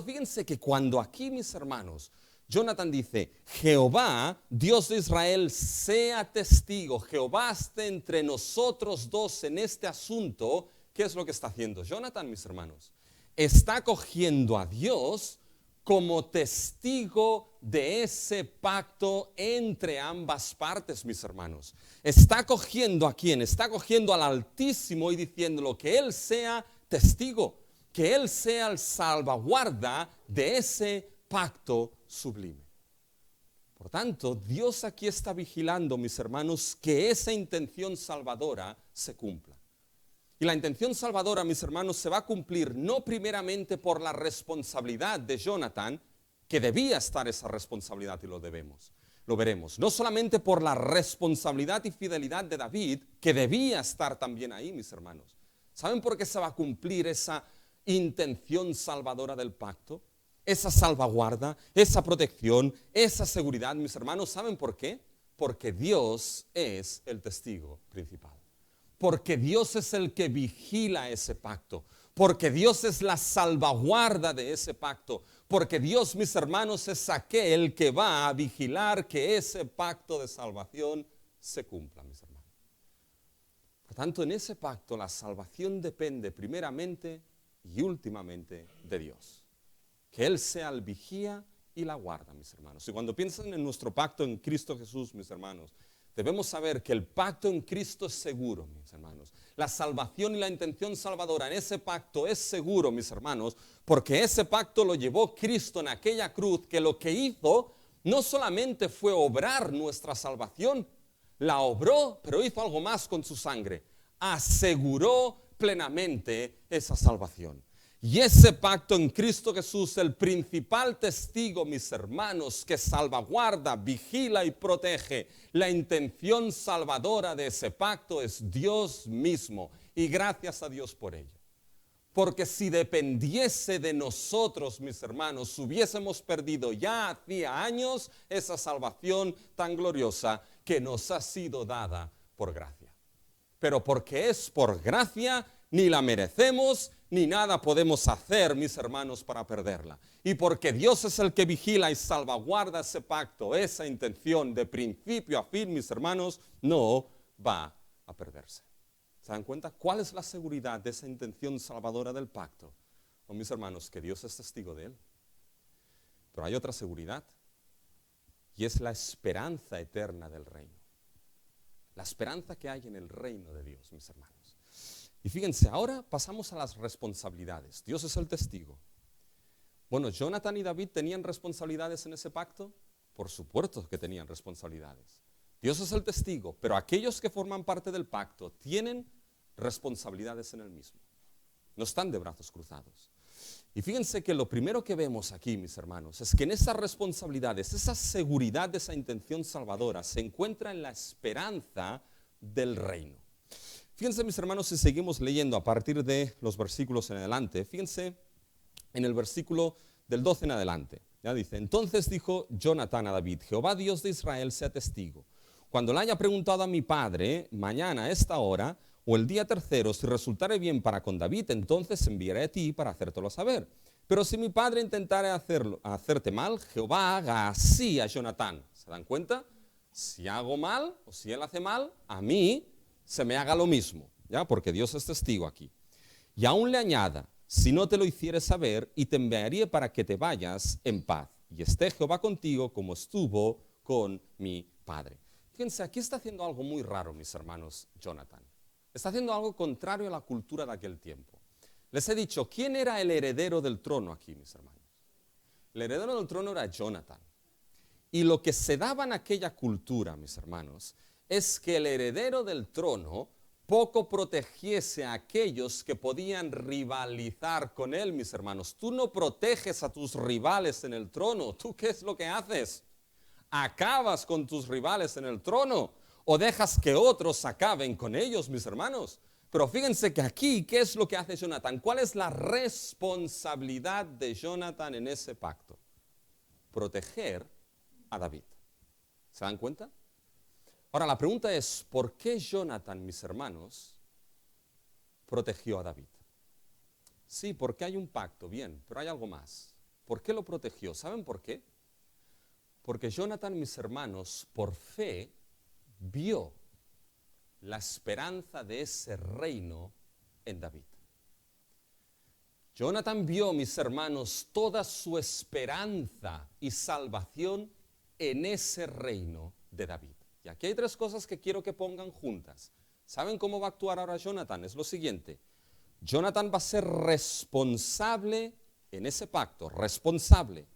Fíjense que cuando aquí, mis hermanos, Jonathan dice, Jehová, Dios de Israel, sea testigo, Jehová esté entre nosotros dos en este asunto, ¿qué es lo que está haciendo Jonathan, mis hermanos? Está cogiendo a Dios como testigo de ese pacto entre ambas partes, mis hermanos. Está cogiendo a quién? Está cogiendo al Altísimo y diciéndolo que Él sea testigo, que Él sea el salvaguarda de ese pacto sublime. Por tanto, Dios aquí está vigilando, mis hermanos, que esa intención salvadora se cumpla. Y la intención salvadora, mis hermanos, se va a cumplir no primeramente por la responsabilidad de Jonathan, que debía estar esa responsabilidad y lo veremos. No solamente por la responsabilidad y fidelidad de David, que debía estar también ahí, mis hermanos. ¿Saben por qué se va a cumplir esa intención salvadora del pacto? Esa salvaguarda, esa protección, esa seguridad, mis hermanos, ¿saben por qué? Porque Dios es el testigo principal. Porque Dios es el que vigila ese pacto. Porque Dios es la salvaguarda de ese pacto. Porque Dios, mis hermanos, es aquel que va a vigilar que ese pacto de salvación se cumpla, mis hermanos. Por tanto, en ese pacto la salvación depende primeramente y últimamente de Dios. Que Él sea el vigía y la guarda, mis hermanos. Y cuando piensan en nuestro pacto en Cristo Jesús, mis hermanos, debemos saber que el pacto en Cristo es seguro, mis hermanos. La salvación y la intención salvadora en ese pacto es seguro, mis hermanos, porque ese pacto lo llevó Cristo en aquella cruz, que lo que hizo no solamente fue obrar nuestra salvación, la obró, pero hizo algo más con su sangre. Aseguró plenamente esa salvación. Y ese pacto en Cristo Jesús, el principal testigo, mis hermanos, que salvaguarda, vigila y protege la intención salvadora de ese pacto es Dios mismo. Y gracias a Dios por ello. Porque si dependiese de nosotros, mis hermanos, hubiésemos perdido ya hacía años esa salvación tan gloriosa que nos ha sido dada por gracia. Pero porque es por gracia, ni la merecemos, ni nada podemos hacer, mis hermanos, para perderla. Y porque Dios es el que vigila y salvaguarda ese pacto, esa intención de principio a fin, mis hermanos, no va a perderse. ¿Se dan cuenta cuál es la seguridad de esa intención salvadora del pacto? Mis hermanos, que Dios es testigo de él. Pero hay otra seguridad, y es la esperanza eterna del reino. La esperanza que hay en el reino de Dios, mis hermanos. Y fíjense, ahora pasamos a las responsabilidades. Dios es el testigo. Bueno, ¿Jonathan y David tenían responsabilidades en ese pacto? Por supuesto que tenían responsabilidades. Dios es el testigo, pero aquellos que forman parte del pacto tienen responsabilidades en el mismo. No están de brazos cruzados. Y fíjense que lo primero que vemos aquí, mis hermanos, es que en esas responsabilidades, esa seguridad de esa intención salvadora, se encuentra en la esperanza del reino. Fíjense, mis hermanos, si seguimos leyendo a partir de los versículos en adelante, fíjense en el versículo del 12 en adelante. Ya dice, entonces dijo Jonathan a David, Jehová Dios de Israel sea testigo. Cuando le haya preguntado a mi padre, mañana a esta hora, o el día tercero, si resultare bien para con David, entonces enviaré a ti para hacértelo saber. Pero si mi padre intentare hacerte mal, Jehová haga así a Jonathan. ¿Se dan cuenta? Si hago mal, o si él hace mal, a mí se me haga lo mismo, ¿ya? Porque Dios es testigo aquí. Y aún le añada, si no te lo hicieres saber, y te enviaré para que te vayas en paz. Y esté Jehová contigo como estuvo con mi padre. Fíjense, aquí está haciendo algo muy raro, mis hermanos, Jonathan. Está haciendo algo contrario a la cultura de aquel tiempo. Les he dicho, ¿quién era el heredero del trono aquí, mis hermanos? El heredero del trono era Jonathan. Y lo que se daba en aquella cultura, mis hermanos, es que el heredero del trono poco protegiese a aquellos que podían rivalizar con él, mis hermanos. Tú no proteges a tus rivales en el trono. ¿Tú qué es lo que haces? Acabas con tus rivales en el trono o dejas que otros acaben con ellos, mis hermanos. Pero fíjense que aquí, ¿qué es lo que hace Jonatán? ¿Cuál es la responsabilidad de Jonatán en ese pacto? Proteger a David. ¿Se dan cuenta? Ahora la pregunta es, ¿por qué Jonatán, mis hermanos, protegió a David? Sí, porque hay un pacto, bien, pero hay algo más. ¿Por qué lo protegió? ¿Saben por qué? Porque Jonatán, mis hermanos, por fe, vio la esperanza de ese reino en David. Jonatán vio, mis hermanos, toda su esperanza y salvación en ese reino de David. Y aquí hay tres cosas que quiero que pongan juntas. ¿Saben cómo va a actuar ahora Jonatán? Es lo siguiente. Jonatán va a ser responsable en ese pacto, responsable.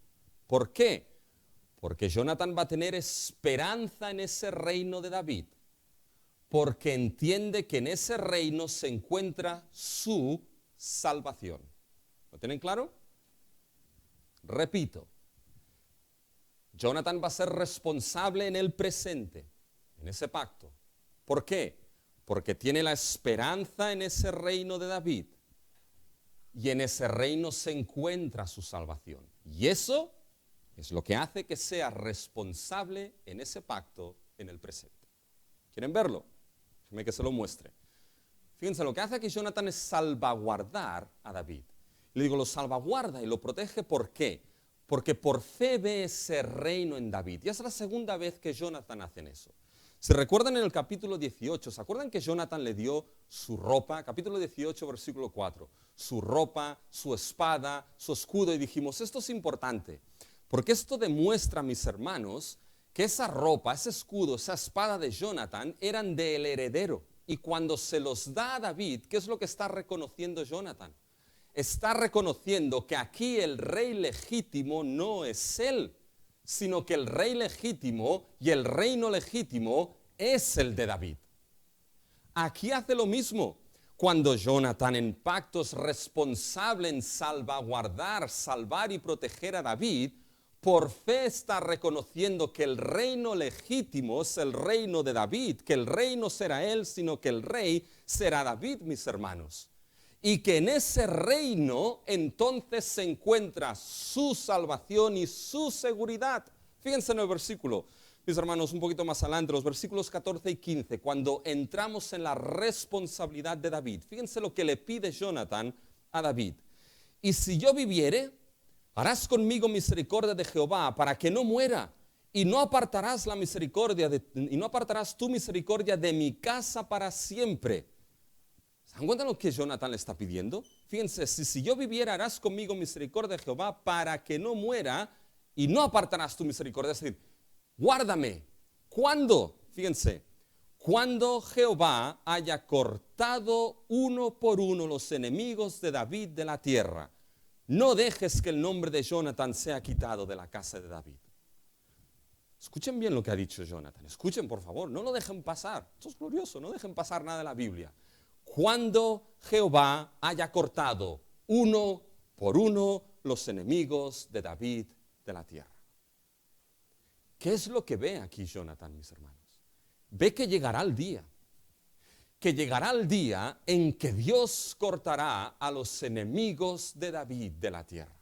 ¿Por qué? Porque Jonatán va a tener esperanza en ese reino de David, porque entiende que en ese reino se encuentra su salvación. ¿Lo tienen claro? Repito, Jonatán va a ser responsable en el presente, en ese pacto. ¿Por qué? Porque tiene la esperanza en ese reino de David y en ese reino se encuentra su salvación. Y eso es lo que hace que sea responsable en ese pacto en el presente. ¿Quieren verlo? Déjenme que se lo muestre. Fíjense, lo que hace aquí Jonatán es salvaguardar a David. Le digo, lo salvaguarda y lo protege, ¿por qué? Porque por fe ve ese reino en David. Y es la segunda vez que Jonatán hace eso. ¿Se recuerdan en el capítulo 18? ¿Se acuerdan que Jonatán le dio su ropa? Capítulo 18, versículo 4. Su ropa, su espada, su escudo. Y dijimos, esto es importante. Porque esto demuestra, mis hermanos, que esa ropa, ese escudo, esa espada de Jonatán eran del heredero. Y cuando se los da a David, ¿qué es lo que está reconociendo Jonatán? Está reconociendo que aquí el rey legítimo no es él, sino que el rey legítimo y el reino legítimo es el de David. Aquí hace lo mismo. Cuando Jonatán en pacto es responsable en salvaguardar, salvar y proteger a David, por fe está reconociendo que el reino legítimo es el reino de David, que el rey no será él, sino que el rey será David, mis hermanos. Y que en ese reino entonces se encuentra su salvación y su seguridad. Fíjense en el versículo, mis hermanos, un poquito más adelante, los versículos 14 y 15, cuando entramos en la responsabilidad de David. Fíjense lo que le pide Jonatán a David. Y si yo viviere, harás conmigo misericordia de Jehová para que no muera, y no apartarás tu misericordia de mi casa para siempre. ¿Se dan cuenta lo que Jonatán le está pidiendo? Fíjense, si yo viviera, harás conmigo misericordia de Jehová para que no muera, y no apartarás tu misericordia. Es decir, guárdame. ¿Cuándo? Fíjense, cuando Jehová haya cortado uno por uno los enemigos de David de la tierra. No dejes que el nombre de Jonatán sea quitado de la casa de David. Escuchen bien lo que ha dicho Jonatán. Escuchen, por favor. No lo dejen pasar. Esto es glorioso. No dejen pasar nada de la Biblia. Cuando Jehová haya cortado uno por uno los enemigos de David de la tierra. ¿Qué es lo que ve aquí Jonatán, mis hermanos? Ve que llegará el día. Que llegará el día en que Dios cortará a los enemigos de David de la tierra.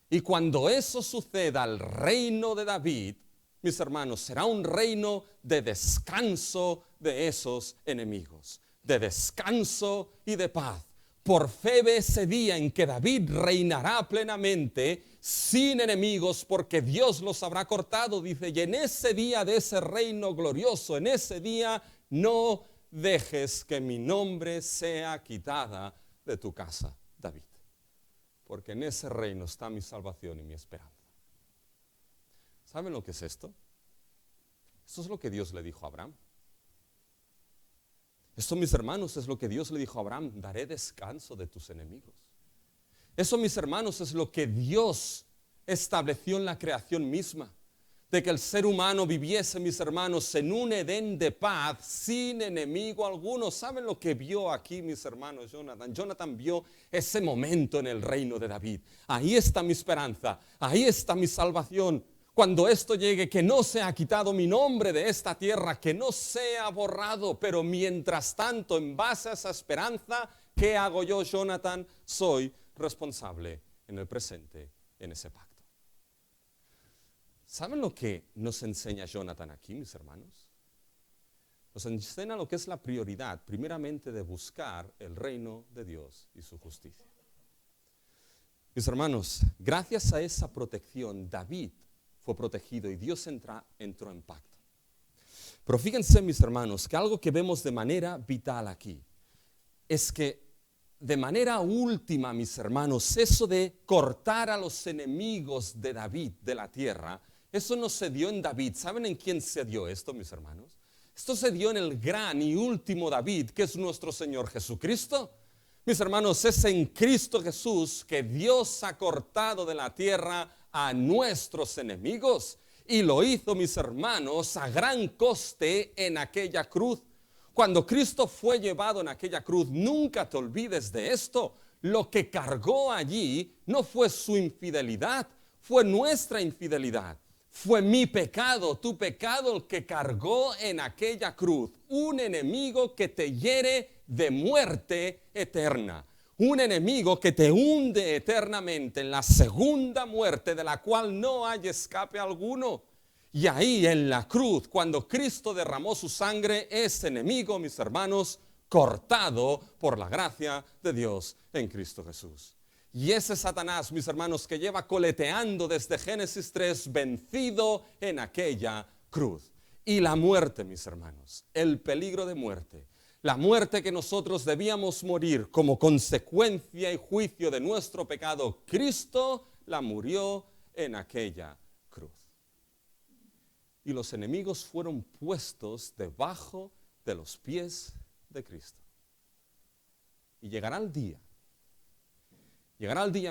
Y cuando eso suceda, el reino de David, mis hermanos, será un reino de descanso de esos enemigos, de descanso y de paz. Por fe ve ese día en que David reinará plenamente sin enemigos, porque Dios los habrá cortado, dice, y en ese día de ese reino glorioso, en ese día no dejes que mi nombre sea quitada de tu casa, David. Porque en ese reino está mi salvación y mi esperanza. ¿Saben lo que es esto? Esto es lo que Dios le dijo a Abraham. Esto, mis hermanos, es lo que Dios le dijo a Abraham: daré descanso de tus enemigos. Eso, mis hermanos, es lo que Dios estableció en la creación misma. de que el ser humano viviese, mis hermanos, en un Edén de paz, sin enemigo alguno. ¿Saben lo que vio aquí, mis hermanos, Jonathan? Jonathan vio ese momento en el reino de David. Ahí está mi esperanza, ahí está mi salvación. Cuando esto llegue, que no sea quitado mi nombre de esta tierra, que no sea borrado, pero mientras tanto, en base a esa esperanza, ¿qué hago yo, Jonathan? Soy responsable en el presente, en ese pacto. ¿Saben lo que nos enseña Jonathan aquí, mis hermanos? Nos enseña lo que es la prioridad, primeramente, de buscar el reino de Dios y su justicia. Mis hermanos, gracias a esa protección, David fue protegido y Dios entró en pacto. Pero fíjense, mis hermanos, que algo que vemos de manera vital aquí es que de manera última, mis hermanos, eso de cortar a los enemigos de David de la tierra, eso no se dio en David. ¿Saben en quién se dio esto, mis hermanos? Esto se dio en el gran y último David, que es nuestro Señor Jesucristo. Mis hermanos, es en Cristo Jesús que Dios ha cortado de la tierra a nuestros enemigos. Y lo hizo, mis hermanos, a gran coste en aquella cruz. Cuando Cristo fue llevado en aquella cruz, nunca te olvides de esto. Lo que cargó allí no fue su infidelidad, fue nuestra infidelidad. Fue mi pecado, tu pecado, el que cargó en aquella cruz. Un enemigo que te hiere de muerte eterna. Un enemigo que te hunde eternamente en la segunda muerte, de la cual no hay escape alguno. Y ahí en la cruz, cuando Cristo derramó su sangre, ese enemigo, mis hermanos, cortado por la gracia de Dios en Cristo Jesús. Y ese Satanás, mis hermanos, que lleva coleteando desde Génesis 3, vencido en aquella cruz. Y la muerte, mis hermanos, el peligro de muerte, la muerte que nosotros debíamos morir como consecuencia y juicio de nuestro pecado, Cristo la murió en aquella cruz. Y los enemigos fueron puestos debajo de los pies de Cristo. Y llegará el día,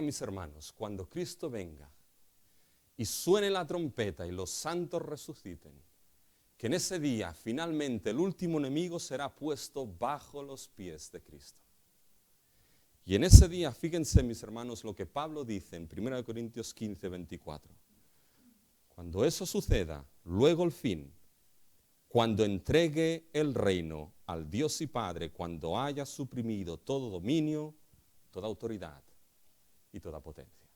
mis hermanos, cuando Cristo venga y suene la trompeta y los santos resuciten, que en ese día finalmente el último enemigo será puesto bajo los pies de Cristo. Y en ese día, fíjense, mis hermanos, lo que Pablo dice en 1 Corintios 15, 24. Cuando eso suceda, luego el fin, cuando entregue el reino al Dios y Padre, cuando haya suprimido todo dominio, toda autoridad y toda potencia.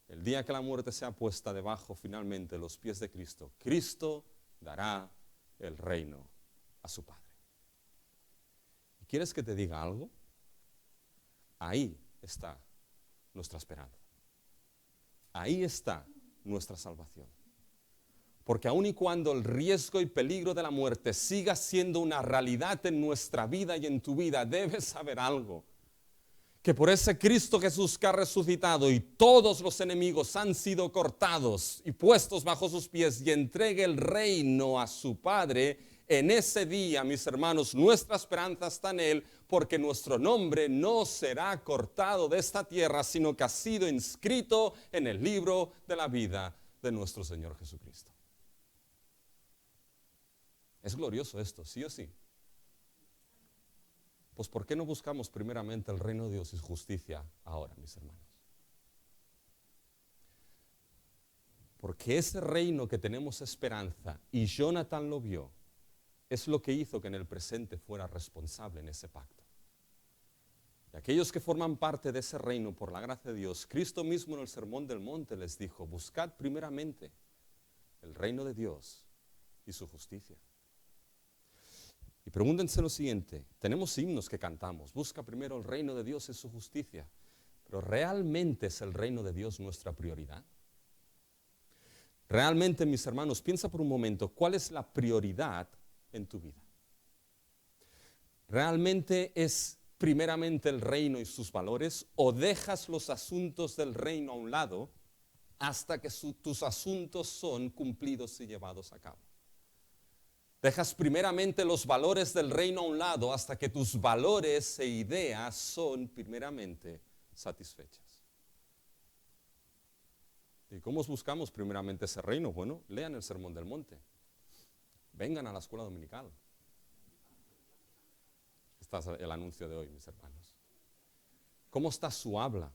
El día que la muerte sea puesta debajo finalmente de los pies de Cristo, Cristo dará el reino a su Padre. ¿Y quieres que te diga algo? Ahí está nuestra esperanza. Ahí está nuestra salvación. Porque aun y cuando el riesgo y peligro de la muerte siga siendo una realidad en nuestra vida y en tu vida, debes saber algo. Que por ese Cristo Jesús que ha resucitado y todos los enemigos han sido cortados y puestos bajo sus pies y entregue el reino a su Padre, en ese día, mis hermanos, nuestra esperanza está en Él, porque nuestro nombre no será cortado de esta tierra, sino que ha sido inscrito en el libro de la vida de nuestro Señor Jesucristo. Es glorioso esto, ¿sí o sí? Pues ¿por qué no buscamos primeramente el reino de Dios y su justicia ahora, mis hermanos? Porque ese reino que tenemos esperanza, y Jonathan lo vio, es lo que hizo que en el presente fuera responsable en ese pacto. Y aquellos que forman parte de ese reino por la gracia de Dios, Cristo mismo en el Sermón del Monte les dijo, buscad primeramente el reino de Dios y su justicia. Y pregúntense lo siguiente, tenemos himnos que cantamos, busca primero el reino de Dios y su justicia, pero ¿realmente es el reino de Dios nuestra prioridad? Realmente, mis hermanos, piensa por un momento, ¿cuál es la prioridad en tu vida? ¿Realmente es primeramente el reino y sus valores o dejas los asuntos del reino a un lado hasta que tus asuntos son cumplidos y llevados a cabo? Dejas primeramente los valores del reino a un lado hasta que tus valores e ideas son primeramente satisfechas. ¿Y cómo buscamos primeramente ese reino? Bueno, lean el Sermón del Monte. Vengan a la escuela dominical. Este es el anuncio de hoy, mis hermanos. ¿Cómo está su habla?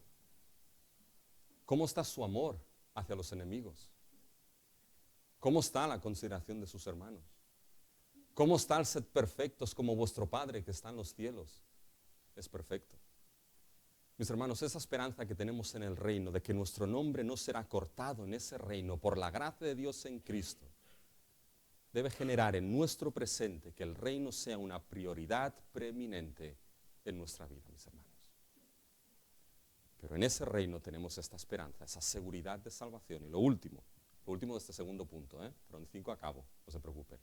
¿Cómo está su amor hacia los enemigos? ¿Cómo está la consideración de sus hermanos? ¿Cómo está el sed perfectos como vuestro Padre que está en los cielos es perfecto? Mis hermanos, esa esperanza que tenemos en el reino, de que nuestro nombre no será cortado en ese reino por la gracia de Dios en Cristo, debe generar en nuestro presente que el reino sea una prioridad preeminente en nuestra vida, mis hermanos. Pero en ese reino tenemos esta esperanza, esa seguridad de salvación. Y lo último de este segundo punto, pero en 5 acabo, no se preocupen,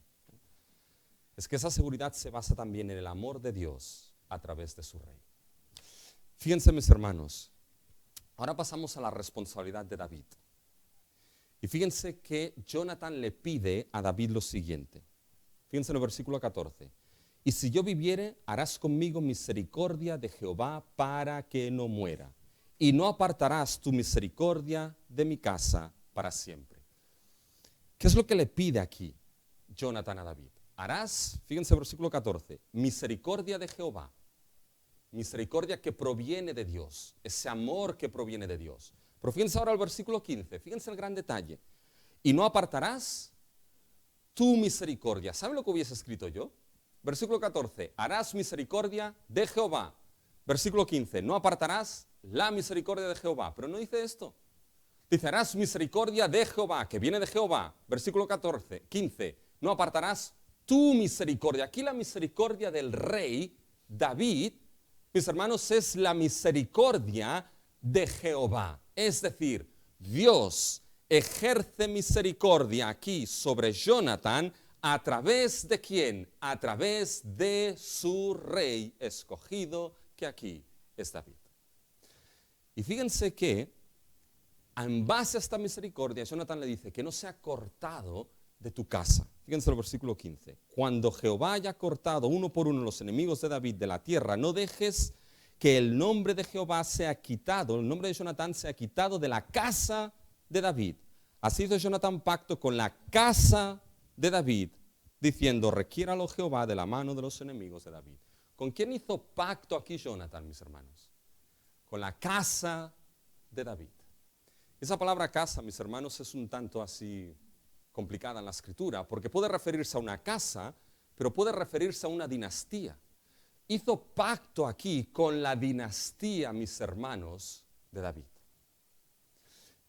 es que esa seguridad se basa también en el amor de Dios a través de su Rey. Fíjense, mis hermanos, ahora pasamos a la responsabilidad de David. Y fíjense que Jonatán le pide a David lo siguiente. Fíjense en el versículo 14. Y si yo viviere, harás conmigo misericordia de Jehová para que no muera. Y no apartarás tu misericordia de mi casa para siempre. ¿Qué es lo que le pide aquí Jonatán a David? Harás, fíjense el versículo 14, misericordia de Jehová. Misericordia que proviene de Dios, ese amor que proviene de Dios. Pero fíjense ahora el versículo 15, fíjense el gran detalle. Y no apartarás tu misericordia. ¿Sabe lo que hubiese escrito yo? Versículo 14, harás misericordia de Jehová. Versículo 15, no apartarás la misericordia de Jehová. Pero no dice esto. Dice, harás misericordia de Jehová, que viene de Jehová. Versículo 15, no apartarás tu misericordia. Aquí la misericordia del rey David, mis hermanos, es la misericordia de Jehová. Es decir, Dios ejerce misericordia aquí sobre Jonatán a través de ¿quién? A través de su rey escogido, que aquí es David. Y fíjense que en base a esta misericordia, Jonatán le dice que no sea cortado de tu casa. Fíjense el versículo 15. Cuando Jehová haya cortado uno por uno los enemigos de David de la tierra, no dejes que el nombre de Jehová sea quitado, el nombre de Jonatán sea quitado de la casa de David. Así hizo Jonatán pacto con la casa de David, diciendo, requiéralo Jehová de la mano de los enemigos de David. ¿Con quién hizo pacto aquí Jonatán, mis hermanos? Con la casa de David. Esa palabra casa, mis hermanos, es un tanto así complicada en la escritura, porque puede referirse a una casa, pero puede referirse a una dinastía. Hizo pacto aquí con la dinastía, mis hermanos, de David.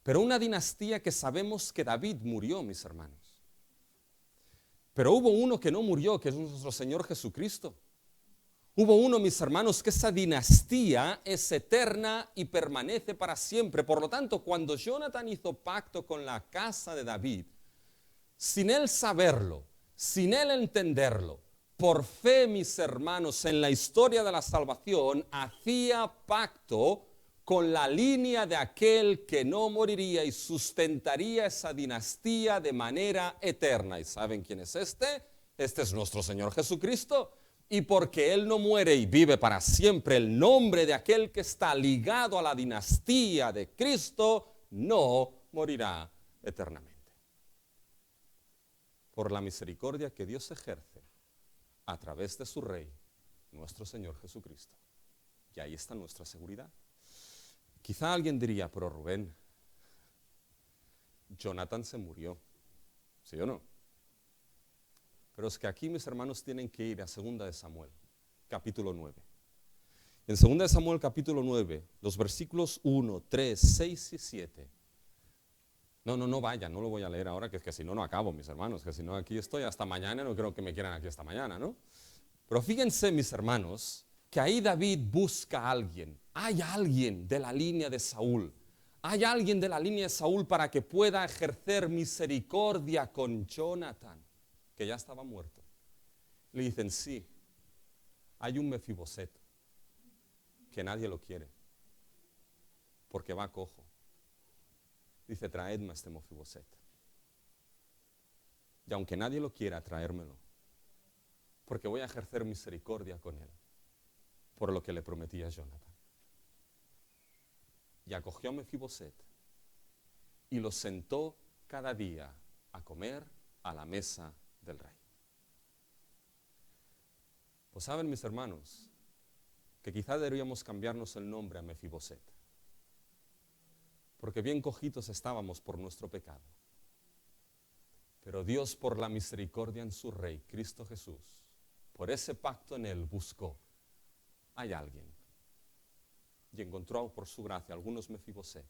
Pero una dinastía que sabemos que David murió, mis hermanos. Pero hubo uno que no murió, que es nuestro Señor Jesucristo. Hubo uno, mis hermanos, que esa dinastía es eterna y permanece para siempre. Por lo tanto, cuando Jonatán hizo pacto con la casa de David, sin él saberlo, sin él entenderlo, por fe, mis hermanos, en la historia de la salvación, hacía pacto con la línea de aquel que no moriría y sustentaría esa dinastía de manera eterna. ¿Y saben quién es este? Este es nuestro Señor Jesucristo. Y porque Él no muere y vive para siempre, el nombre de aquel que está ligado a la dinastía de Cristo no morirá eternamente. Por la misericordia que Dios ejerce a través de su Rey, nuestro Señor Jesucristo. Y ahí está nuestra seguridad. Quizá alguien diría, pero Rubén, Jonatán se murió, ¿sí o no? Pero es que aquí, mis hermanos, tienen que ir a 2 de Samuel, capítulo 9. En 2 de Samuel, capítulo 9, los versículos 1, 3, 6 y 7. No vayan, no lo voy a leer ahora, que es que si no, no acabo, mis hermanos, que si no aquí estoy hasta mañana, no creo que me quieran aquí hasta mañana, ¿no? Pero fíjense, mis hermanos, que ahí David busca a alguien. Hay alguien de la línea de Saúl. Hay alguien de la línea de Saúl para que pueda ejercer misericordia con Jonatán, que ya estaba muerto. Le dicen, sí, hay un Mefiboset, que nadie lo quiere, porque va cojo. Dice, traedme a este Mefiboset. Y aunque nadie lo quiera, traérmelo, porque voy a ejercer misericordia con él, por lo que le prometí a Jonatán. Y acogió a Mefiboset, y los sentó cada día a comer a la mesa del rey. Pues saben, mis hermanos, que quizá deberíamos cambiarnos el nombre a Mefiboset, porque bien cogidos estábamos por nuestro pecado. Pero Dios, por la misericordia en su Rey, Cristo Jesús, por ese pacto en Él, buscó, hay alguien, y encontró por su gracia algunos Mefiboset,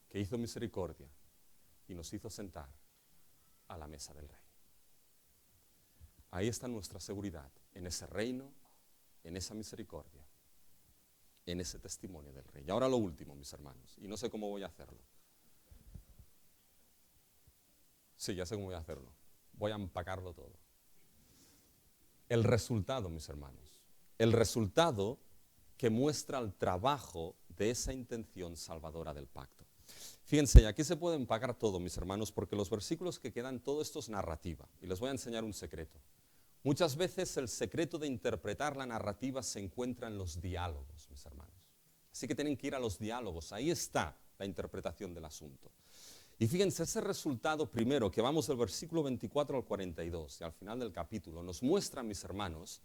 que hizo misericordia y nos hizo sentar a la mesa del Rey. Ahí está nuestra seguridad, en ese reino, en esa misericordia, en ese testimonio del Rey. Y ahora lo último, mis hermanos, y no sé cómo voy a hacerlo. Sí, ya sé cómo voy a hacerlo. Voy a empacarlo todo. El resultado, mis hermanos, el resultado que muestra el trabajo de esa intención salvadora del pacto. Fíjense, aquí se puede empacar todo, mis hermanos, porque los versículos que quedan, todo esto es narrativa. Y les voy a enseñar un secreto. Muchas veces el secreto de interpretar la narrativa se encuentra en los diálogos, mis hermanos. Así que tienen que ir a los diálogos, ahí está la interpretación del asunto. Y fíjense, ese resultado primero, que vamos del versículo 24 al 42, y al final del capítulo, nos muestra, mis hermanos,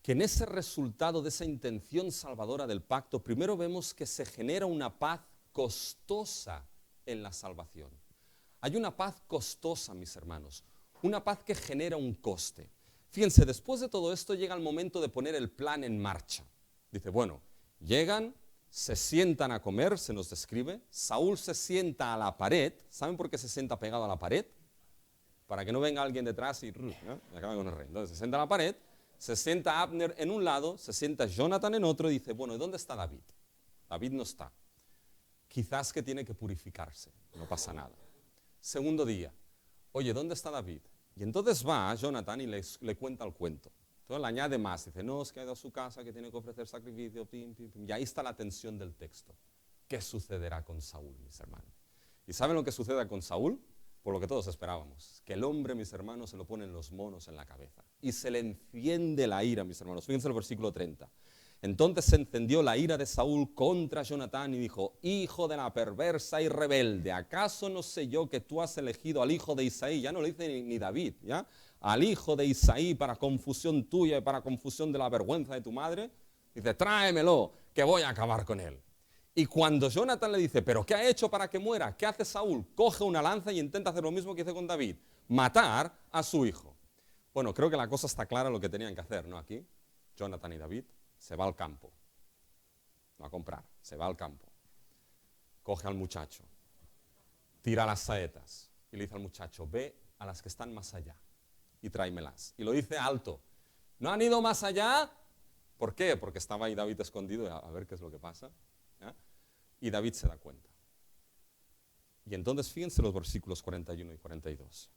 que en ese resultado de esa intención salvadora del pacto, primero vemos que se genera una paz costosa en la salvación. Hay una paz costosa, mis hermanos, una paz que genera un coste. Fíjense, después de todo esto llega el momento de poner el plan en marcha. Dice, bueno, llegan, se sientan a comer, se nos describe. Saúl se sienta a la pared. ¿Saben por qué se sienta pegado a la pared? Para que no venga alguien detrás y acabe con el rey. Entonces se sienta a la pared, se sienta Abner en un lado, se sienta Jonathan en otro y dice, bueno, ¿y dónde está David? David no está. Quizás que tiene que purificarse, no pasa nada. Segundo día, oye, ¿dónde está David? Y entonces va Jonathan y le cuenta el cuento. Entonces le añade más, dice, no, es que ha ido a su casa, que tiene que ofrecer sacrificio, pim, pim, pim. Y ahí está la tensión del texto. ¿Qué sucederá con Saúl, mis hermanos? ¿Y saben lo que sucede con Saúl? Por lo que todos esperábamos, que el hombre, mis hermanos, se lo ponen los monos en la cabeza. Y se le enciende la ira, mis hermanos. Fíjense el versículo 30. Entonces se encendió la ira de Saúl contra Jonatán y dijo, hijo de la perversa y rebelde, ¿acaso no sé yo que tú has elegido al hijo de Isaí? Ya no le dice ni David, ¿ya? Al hijo de Isaí para confusión tuya y para confusión de la vergüenza de tu madre. Dice, tráemelo, que voy a acabar con él. Y cuando Jonatán le dice, ¿pero qué ha hecho para que muera? ¿Qué hace Saúl? Coge una lanza y intenta hacer lo mismo que hizo con David, matar a su hijo. Bueno, creo que la cosa está clara lo que tenían que hacer, ¿no? Aquí, Jonatán y David, se va al campo, no a comprar, se va al campo, coge al muchacho, tira las saetas y le dice al muchacho, ve a las que están más allá y tráemelas. Y lo dice alto, ¿no han ido más allá? ¿Por qué? Porque estaba ahí David escondido, a ver qué es lo que pasa. ¿Ya? Y David se da cuenta. Y entonces fíjense los versículos 41 y 42.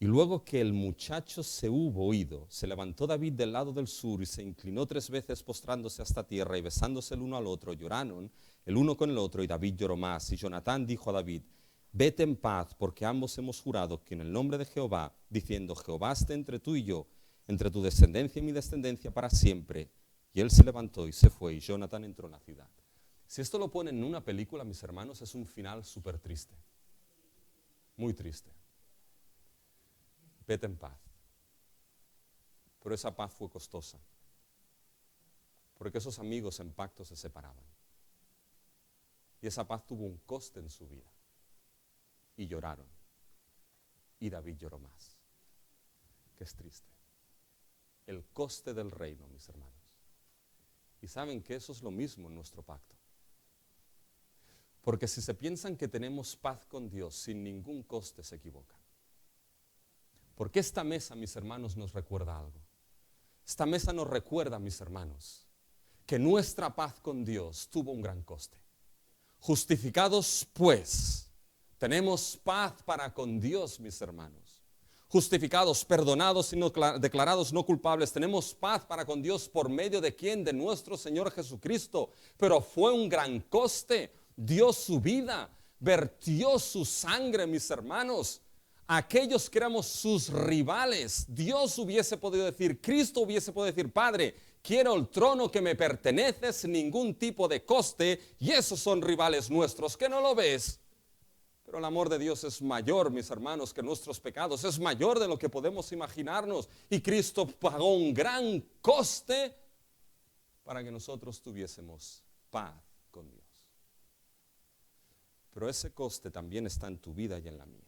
Y luego que el muchacho se hubo ido, se levantó David del lado del sur y se inclinó 3 veces postrándose hasta tierra y besándose el uno al otro, lloraron el uno con el otro y David lloró más. Y Jonatán dijo a David, vete en paz porque ambos hemos jurado que en el nombre de Jehová, diciendo, Jehová esté entre tú y yo, entre tu descendencia y mi descendencia para siempre. Y él se levantó y se fue y Jonatán entró en la ciudad. Si esto lo ponen en una película, mis hermanos, es un final súper triste. Muy triste. Vete en paz. Pero esa paz fue costosa. Porque esos amigos en pacto se separaban. Y esa paz tuvo un coste en su vida. Y lloraron. Y David lloró más. Que es triste. El coste del reino, mis hermanos. Y saben que eso es lo mismo en nuestro pacto. Porque si se piensan que tenemos paz con Dios sin ningún coste, se equivocan. Porque esta mesa, mis hermanos, nos recuerda algo. Esta mesa nos recuerda, mis hermanos, que nuestra paz con Dios tuvo un gran coste. Justificados, pues, tenemos paz para con Dios, mis hermanos. Justificados, perdonados y declarados no culpables, tenemos paz para con Dios por medio de ¿quién? De nuestro Señor Jesucristo. Pero fue un gran coste. Dio su vida, vertió su sangre, mis hermanos. aquellos que éramos sus rivales, Dios hubiese podido decir, Cristo hubiese podido decir, Padre, quiero el trono que me pertenece sin ningún tipo de coste, y esos son rivales nuestros, ¿que no lo ves? Pero el amor de Dios es mayor, mis hermanos, que nuestros pecados, es mayor de lo que podemos imaginarnos, y Cristo pagó un gran coste para que nosotros tuviésemos paz con Dios. Pero ese coste también está en tu vida y en la mía.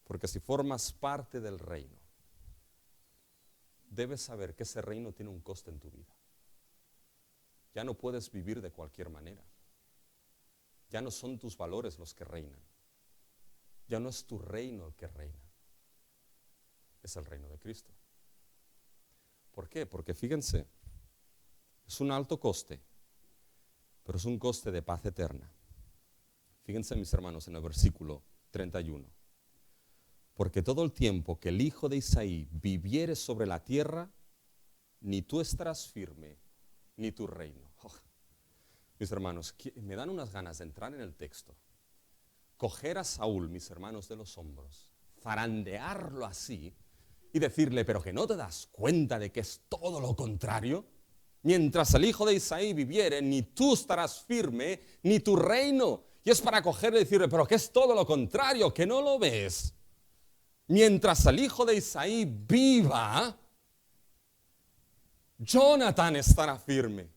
Porque si formas parte del reino, debes saber que ese reino tiene un coste en tu vida. Ya no puedes vivir de cualquier manera. Ya no son tus valores los que reinan. Ya no es tu reino el que reina. Es el reino de Cristo. ¿Por qué? Porque fíjense, es un alto coste, pero es un coste de paz eterna. Fíjense, mis hermanos, en el versículo 31. Porque todo el tiempo que el hijo de Isaí viviere sobre la tierra, ni tú estarás firme, ni tu reino. Oh, mis hermanos, me dan unas ganas de entrar en el texto, coger a Saúl, mis hermanos, de los hombros, zarandearlo así y decirle, pero que no te das cuenta de que es todo lo contrario. Mientras el hijo de Isaí viviere, ni tú estarás firme, ni tu reino. Y es para cogerle y decirle, pero que es todo lo contrario, que no lo ves. Mientras el hijo de Isaí viva, Jonathan estará firme,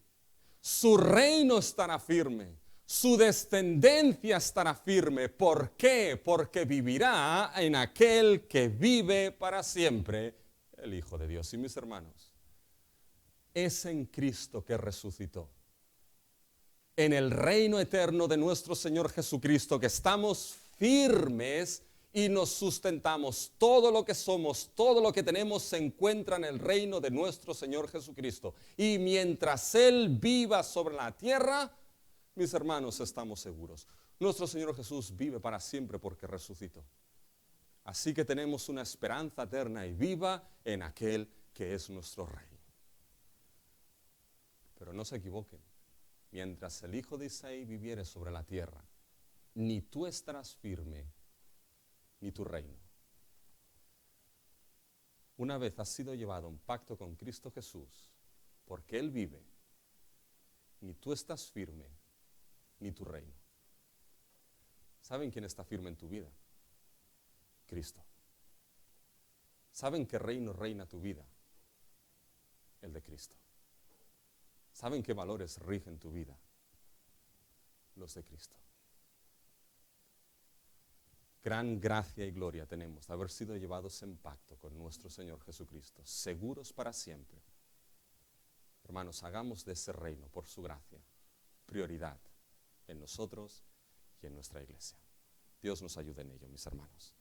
su reino estará firme, su descendencia estará firme. ¿Por qué? Porque vivirá en aquel que vive para siempre, el Hijo de Dios. Y mis hermanos, es en Cristo que resucitó, en el reino eterno de nuestro Señor Jesucristo, que estamos firmes y nos sustentamos. Todo lo que somos, todo lo que tenemos se encuentra en el reino de nuestro Señor Jesucristo. Y mientras Él viva sobre la tierra, mis hermanos, estamos seguros. Nuestro Señor Jesús vive para siempre porque resucitó. Así que tenemos una esperanza eterna y viva en aquel que es nuestro Rey. Pero no se equivoquen. Mientras el hijo de Isaí viviere sobre la tierra, ni tú estarás firme, ni tu reino. Una vez has sido llevado a un pacto con Cristo Jesús, porque Él vive, ni tú estás firme, ni tu reino. ¿Saben quién está firme en tu vida? Cristo. ¿Saben qué reino reina tu vida? El de Cristo. ¿Saben qué valores rigen tu vida? Los de Cristo. Gran gracia y gloria tenemos de haber sido llevados en pacto con nuestro Señor Jesucristo, seguros para siempre. Hermanos, hagamos de ese reino, por su gracia, prioridad en nosotros y en nuestra iglesia. Dios nos ayude en ello, mis hermanos.